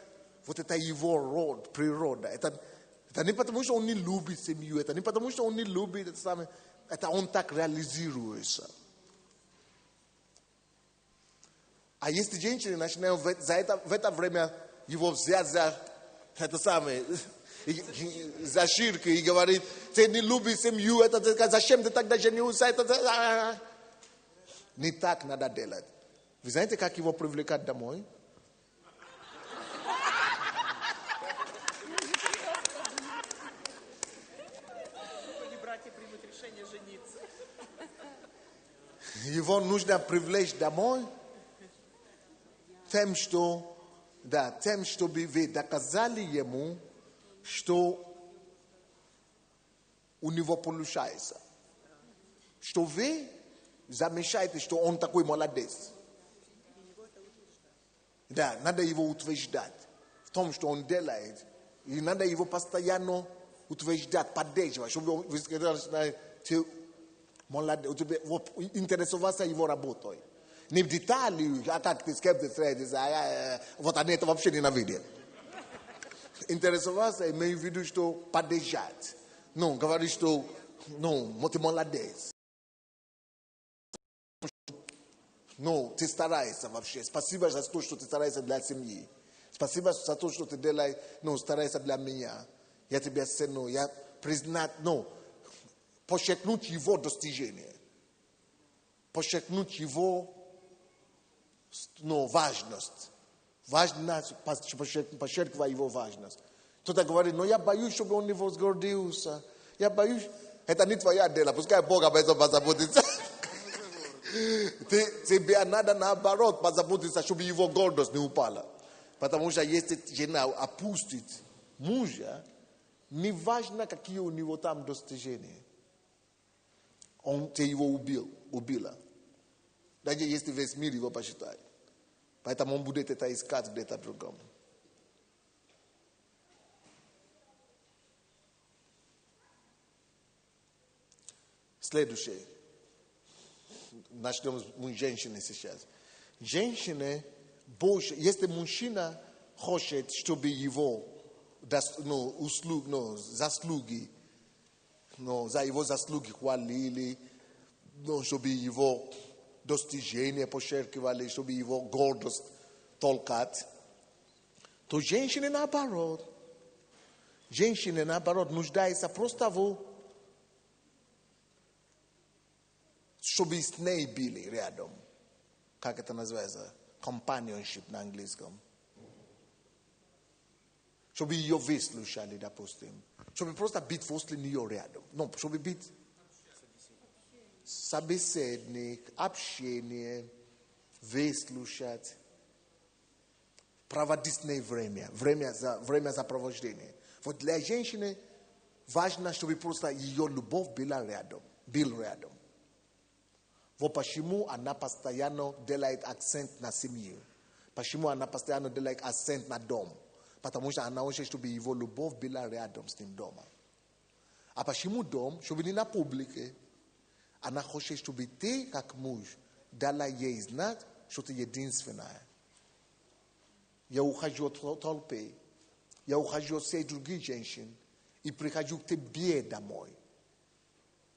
Вот это его род, природа. Это не потому, что он не любит семью, это не потому, что он не любит это самое. Это он так реализируется. А если женщины начинают в это время его взять за это самое, за ширку и говорит, ты не любишь семью, зачем ты тогда женился? Не так надо делать. Вы знаете, как его привлекать домой? Братья примут решение жениться. Его нужно привлечь домой тем, чтобы вы доказали ему, что у него получается. Что вы замечаете, что он такой молодец. Да, надо его утверждать в том, что он делает. И надо его постоянно утверждать, поддерживать, чтобы вы сказали, ты молодец, интересоваться его работой. Не в детали, а как ты скептик, вот они это вообще ненавидят. Интересоваться, имею в виду, что поддержать. Говорит, что, ты молодец. Ты стараешься вообще. Спасибо за то, что ты стараешься для семьи. Спасибо за то, что ты делаешь, стараешься для меня. Я тебя ценю. Я признать, подчеркнуть его достижения. Подчеркнуть его важность. Важность, подчеркивая его важность. Кто-то говорит, я боюсь, чтобы он не возгордился. Я боюсь. Это не твоя дело. Пускай Бог об этом позаботится. Тебе надо наоборот позаботиться, чтобы его гордость не упала. Потому что если жена опустит мужа, не важно, какие у него там достижения. Ты его убила. Даже если весь мир его посчитает. Поэтому он будет это искать где-то другом. Следующее. Начнем с женщины сейчас. Женщины больше, если мужчина хочет, чтобы его заслуги, за его заслуги хвалили, чтобы его достижения подчеркивали, чтобы его гордость толкать, то женщины наоборот нуждаются просто чтобы с ней были рядом. Как это называется? Companionship на английском. Чтобы ее выслушали, допустим. Чтобы просто быть возле нее рядом. Чтобы быть собеседник, общение, выслушать, проводить с ней время сопровождения. Вот для женщины важно, чтобы просто ее любовь была рядом, был рядом. Вот почему она постоянно делает акцент на семью. Почему она постоянно делает акцент на дом. Потому что она хочет, чтобы его любовь была рядом с ним дома. А почему дом? Чтобы не на публике. Она хочет, чтобы ты, как муж, дала ей знать, что ты единственная. Я ухожу от толпы. Я ухожу от всех других женщин. И прихожу к тебе домой.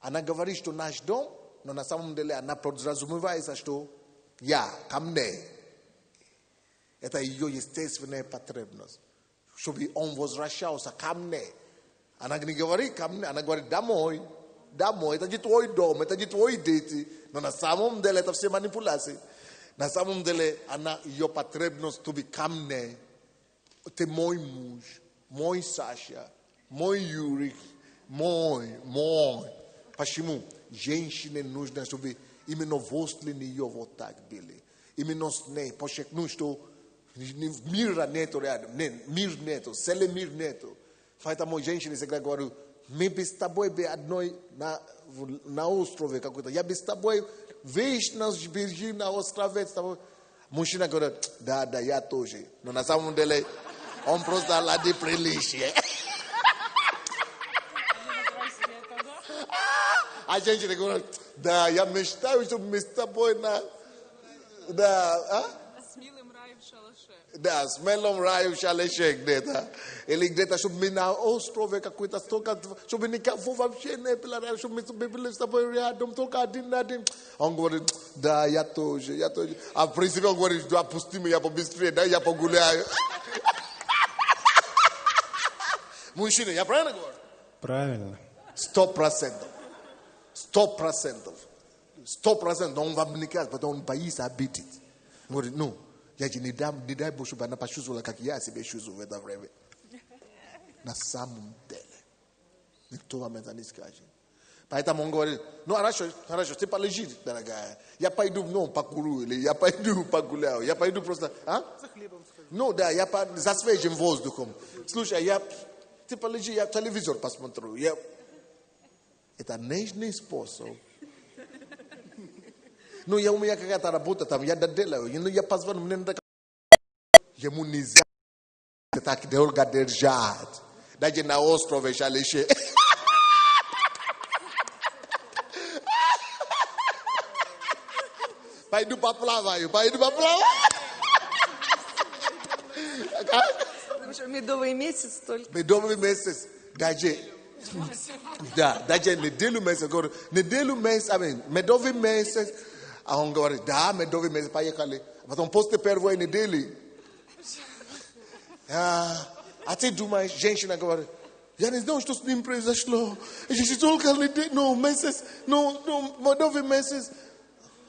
Она говорит, что наш дом, но на самом деле она подразумевает, что я, ко мне. Это ее естественная потребность. Чтобы он возвращался ко мне. Она не говорит ко мне, она говорит домой. Домой, это не твой дом, это не твои дети. Но на самом деле это все манипуляции. На самом деле ее потребность, чтобы ко мне. Ты мой муж, мой Саша, мой Юрий, мой. Почему? Женщине нужно, чтобы именно возле нее вот так были. Именно с ней подчеркнуть, что мира нету рядом. Мир нету, целый мир нету. Поэтому женщины всегда говорят, мы без тобой бы одной на острове какой-то. Я без тобой вечно на острове с тобой. Мужчина говорит, да, я тоже. Но на самом деле Он просто лади приличие. А женщина говорит, да, я мечтаю, чтобы мы с тобой С милым раем в шалаше. Да, с милым раем в шалаше где-то. Или где-то, чтобы мы на острове какой-то столько, чтобы никого вообще не было, чтобы мы были с тобой рядом, только один на один. Он говорит, да, я тоже. А в принципе он говорит, да, пусти меня побыстрее, да, я погуляю. Мужчина, я правильно говорю? Правильно. 100%. 100%. 100% он вам не кажется, потому он боится обидеть. Он говорит, ну, я же не дай Бог, чтобы она почувствовала, как я себя чувствую в это время. На самом деле. Никто вам это не скажет. Поэтому он говорит, ну, хорошо, ты полежи, дорогая. Я пойду, покурю, или я пойду погуляю. Я пойду просто, За хлебом сходи. Ну, да, я за свежим воздухом. Слушай, ты полежи, я телевизор посмотрю. Это нежный способ. Ну, у меня какая-то работа там, я доделаю. Я позвоню, мне надо... Ему нельзя так долго держать. Даже на острове Шалише. Пойду поплаваю. Потому что медовый месяц только. Медовый месяц. Даже неделю месяц. Медовый месяц. А он говорит, да, медовый месяц, поехали. Потом после первой недели. А ты думаешь, женщина говорит, я не знаю, что с ним произошло. Если только месяц, медовый месяц.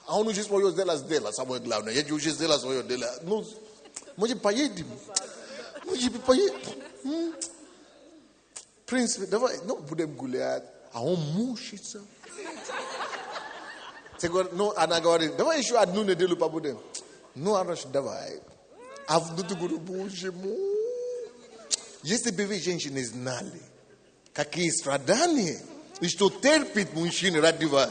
А он уже свое сделал, самое главное. Я уже сделал свое дело. Ну, мы поедем. В принципе, давай, будем гулять. А он мучится. Она говорит, давай еще одну неделю побудем. Хорошо, давай. А внутри говорю, боже мой. Если бы вы, женщины, знали, какие страдания, и что терпит мужчина ради вас,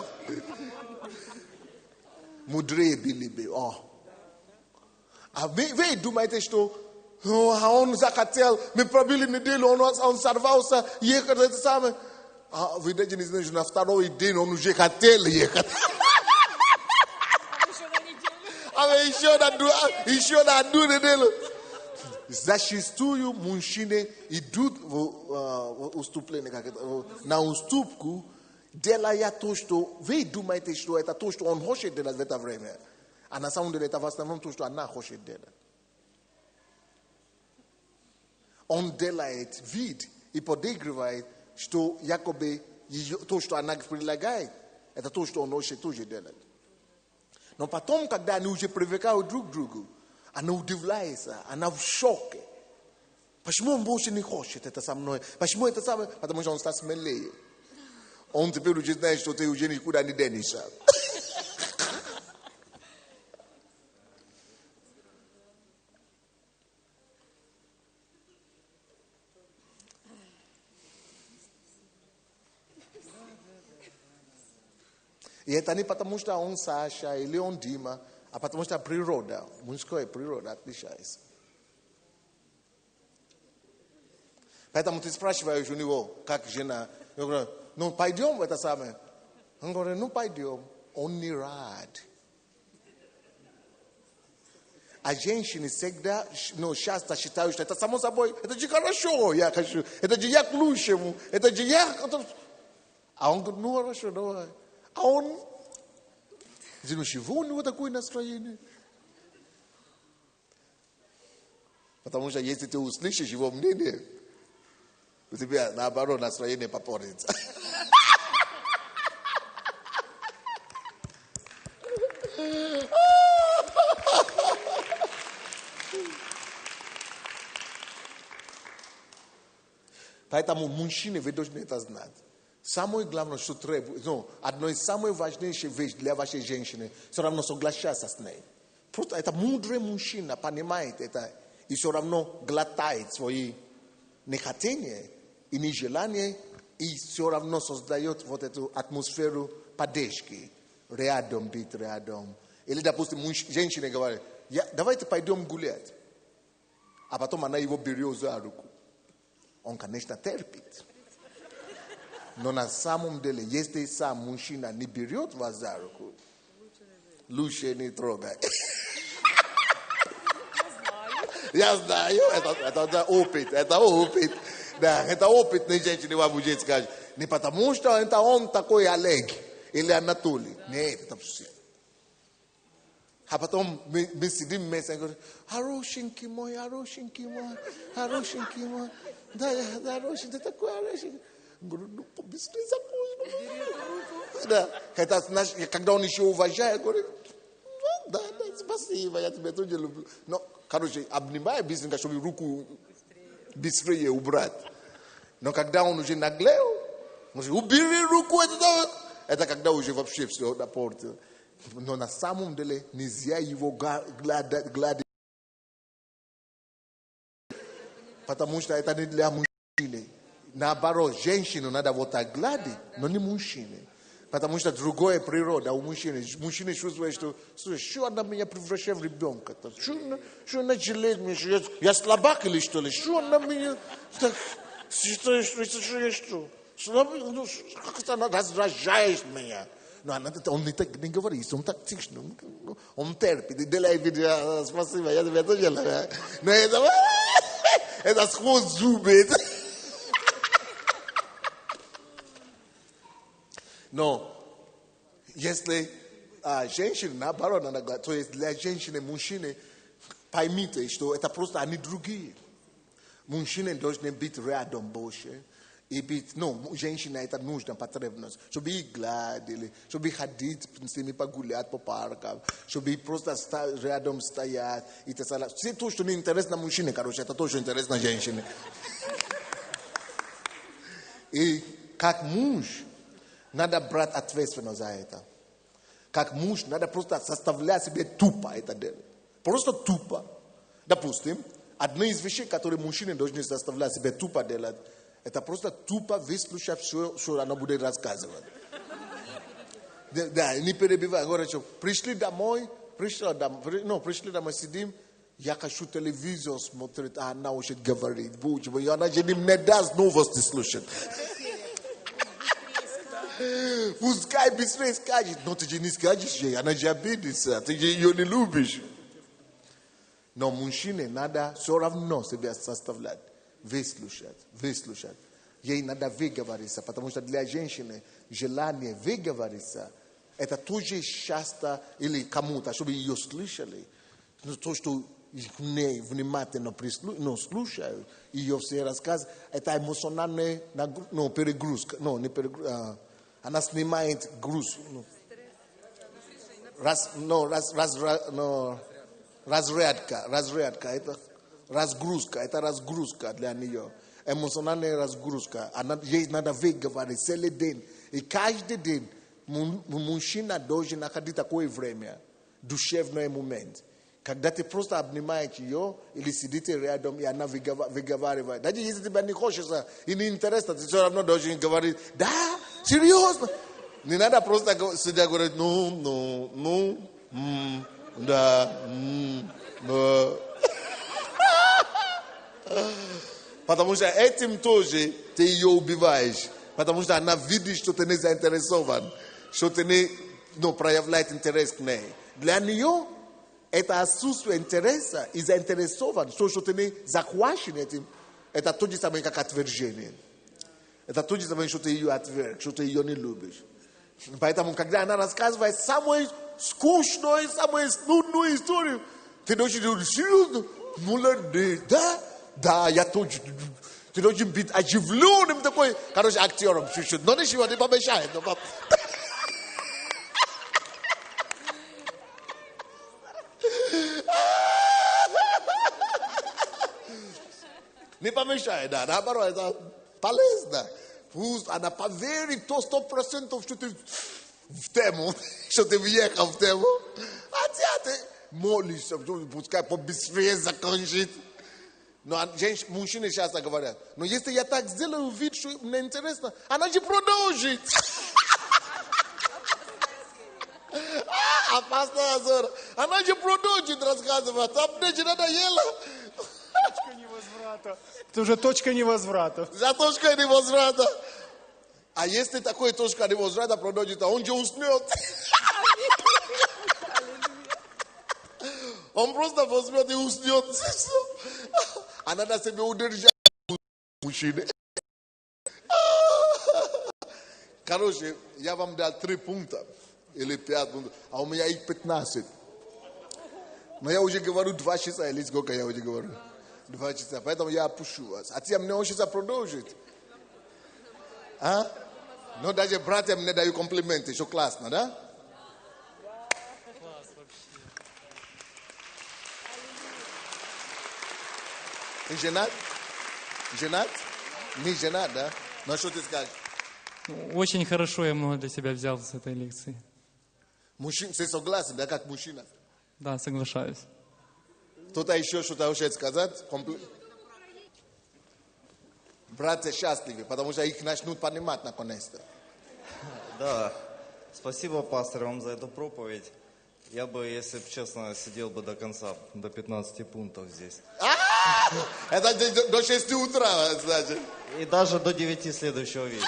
мудрее были бы. А вы думаете, что он захотел, мы пробили неделю, он сорвался, ехал это самое. А вы даже не знаете, на второй день он уже хотел ехать. Еще на одну неделю. Зачастую мужчины идут в уступление, на уступку, делая то, что вы думаете, что это то, что он хочет делать в это время. А на самом деле это в основном то, что она хочет делать. Он делает вид и подыгрывает, что якобы то, что она предлагает, это то, что он хочет тоже делать. Но потом, когда они уже привыкают друг к другу, она удивляется, она в шоке. Почему он больше не хочет это со мной? Почему это самое? Потому что он стал смелее. Он теперь уже знает, что ты уже никуда не денешься. И это не потому, что он Саша или он Дима, а потому что природа, мужская природа отличается. Поэтому ты спрашиваешь у него, как жена, я говорю, пойдем в это самое. Он говорит, пойдем. Он не рад. А женщины всегда, часто считают, что это само собой, это же хорошо, я хочу, это же я к лучшему, это же я... А он говорит, хорошо, давай. А он, чего у него такое настроение? Потому что если ты услышишь его мнение, у тебя наоборот настроение попортится. Поэтому мужчины, вы должны это знать. Самое главное, что требует, одно из самых важнейших вещей для вашей женщины, все равно соглашаться с ней. Просто это мудрый мужчина, понимает это, и все равно глотает свои нехотения и нежелания, и все равно создает вот эту атмосферу поддержки. Рядом быть рядом. Или, допустим, женщина говорит, давайте пойдем гулять. a потом она его берет за руку. Он, конечно, терпит. Но на самом деле, если сам мужчина не берет вас за руку, лучше не трогай. Я знаю, это опыт, Да, это опытные женщины вам уже скажут. Не потому, что это он такой Олег или Анатолий. Нет, это все. А потом мы сидим вместе и говорим, хорошенький мой. Да, хорошенький, ты такой хорошенький. Говорю, ну, побыстрее закончим. Да, это, когда он еще уважает, говорит, ну, да, спасибо, я тебя тоже люблю. Но, короче, обнимай быстренько, чтобы руку быстрее убрать. Но когда он уже наглел, он говорит, убери руку, это когда уже вообще все напортил. Но на самом деле нельзя его гладить. Потому что это не для мужчины. Наоборот, женщину надо вот так гладить, но не мужчине. Потому что другая природа у мужчины. Мужчина чувствует, что, слушай, что она меня превращает в ребенка? Что она жалеет меня? Что я слабак или что ли? Что она меня... Как она раздражает меня? Но он не говорит, он так тише. Он терпит. Делай видео, спасибо, я тебя тоже люблю. Но это сквозь зубы. Но если женщина, наоборот, надо говорить, то есть для женщины, мужчины, поймите, что это просто они другие. Мужчины должны быть рядом больше. И быть, женщина это нужна потребность. Чтобы их гладили, чтобы ходить с ними погулять по паркам, чтобы просто рядом стоять. И все то, что не интересно мужчине, короче, это тоже интересно женщине. И как муж, надо брать ответственность за это. Как муж, надо просто составлять себе тупо это дело. Просто тупо. Допустим, одна из вещей, которые мужчины должны составлять себе тупо делать, это просто тупо выслушать все, что она будет рассказывать. Да, не перебивай. Говорят, что пришли домой, сидим, я хочу телевизор смотреть, а она уже говорит. И она же не даст новости слушать. Пускай быстрее скажет, но ты же не скажешь ей, она же обидится, ты же ее не любишь. Но мужчине надо все равно себя составлять, выслушать. Ей надо выговориться, потому что для женщины желание выговориться, это тоже часто или кому-то, чтобы ее слышали. Но то, что к ней внимательно слушают, ее все рассказы, это эмоциональная перегрузка. Она снимает груз. Разрядка. Это разгрузка для нее. Эмоциональная разгрузка. Ей надо выговорить целый день. И каждый день мужчина должен находить такое время, душевный момент. Когда ты просто обнимаешь ее или сидите рядом, и она выговаривает. Даже если тебе не хочется и не интересно, ты все равно должен говорить, да, серьезно. Не надо просто сидеть и говорить, да. Потому что этим тоже ты ее убиваешь. Потому что она видит, что ты не заинтересован, что ты не проявляет интерес к ней. Для нее это отсутствие интереса и заинтересован, что ты не захвачен этим, это то же самое, как отвержение. Это то же самое, что ты ее отверг, что ты ее не любишь. Поэтому, когда она рассказывает самую скучную, самую нудную историю, ты должен говорить, серьезно? Молодец, да? Да, я тоже. Ты должен быть оживленным такой, короче, актером чуть-чуть. Но ничего, не помешает. Не помешает, да, наоборот, это полезно. Пусть она поверит, то 100%, что ты в тему, что ты въехал в тему. А ты молишься, пускай побыстрее закончит. Но мужчины часто говорят, но если я так сделаю вид, что мне интересно, она же продолжит. Опасная зона. Она же продолжит рассказывать, а мне же надоело. невозврата. Это уже точка невозврата. За точкой невозврата. А если такой точка невозврата продолжится, он же уснет. Он просто возьмет и уснет. А надо себе удержать мужчины. Короче, я вам дал 3 пункта или 5 пунктов, а у меня их 15. Но я уже говорю 2 часа, или сколько я уже говорю? 2 часа, поэтому я опущу вас. А тебе мне хочется продолжить. А? Но даже братья мне дают комплименты, что классно, да? Ты женат? Женат? Не женат, да? Ну что ты скажешь? Очень хорошо я много для себя взял с этой лекции. Мужчина, ты согласен, да, как мужчина? Да, соглашаюсь. Кто-то еще что-то хочет сказать? Братья счастливы, потому что их начнут понимать наконец-то. Да, спасибо, пастор, вам за эту проповедь. Я бы, если бы честно, сидел бы до конца, до 15 пунктов здесь. Это до 6 утра, значит. И даже до 9 следующего вечера.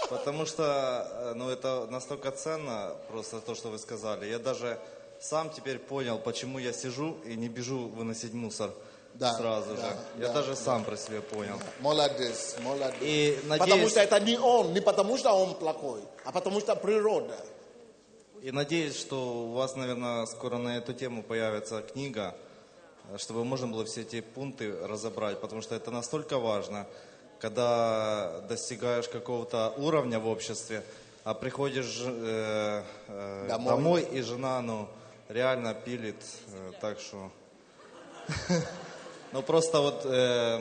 Потому что, ну, это настолько ценно, просто то, что вы сказали. Я даже сам теперь понял, почему я сижу и не бежу выносить мусор сразу же. Я даже сам про себя понял. Молодец, молодец. И Потому надеюсь, что это не он, не потому что он плохой, а потому что природа. и надеюсь, что у вас, наверное, скоро на эту тему появится книга, чтобы можно было все эти пункты разобрать, потому что это настолько важно, когда достигаешь какого-то уровня в обществе, а приходишь домой и жена, ну, реально пилит, так что... Ну, просто вот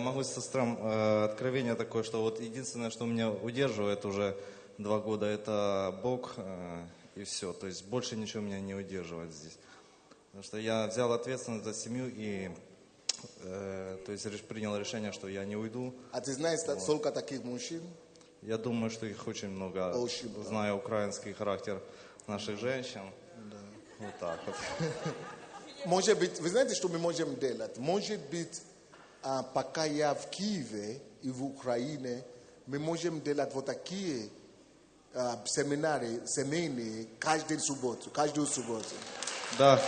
могу с сестрам откровение такое, что вот единственное, что меня удерживает уже 2 года, это Бог и все. То есть больше ничего меня не удерживает здесь. Потому что я взял ответственность за семью и то есть принял решение, что я не уйду. А ты знаешь, сколько таких мужчин? Я думаю, что их очень много. Очень много. Зная украинский характер наших женщин. Да. Вот так вот. Может быть, вы знаете, что мы можем делать? Может быть, пока я в Киеве и в Украине, мы можем делать вот такие семинары семейные каждую субботу. Да.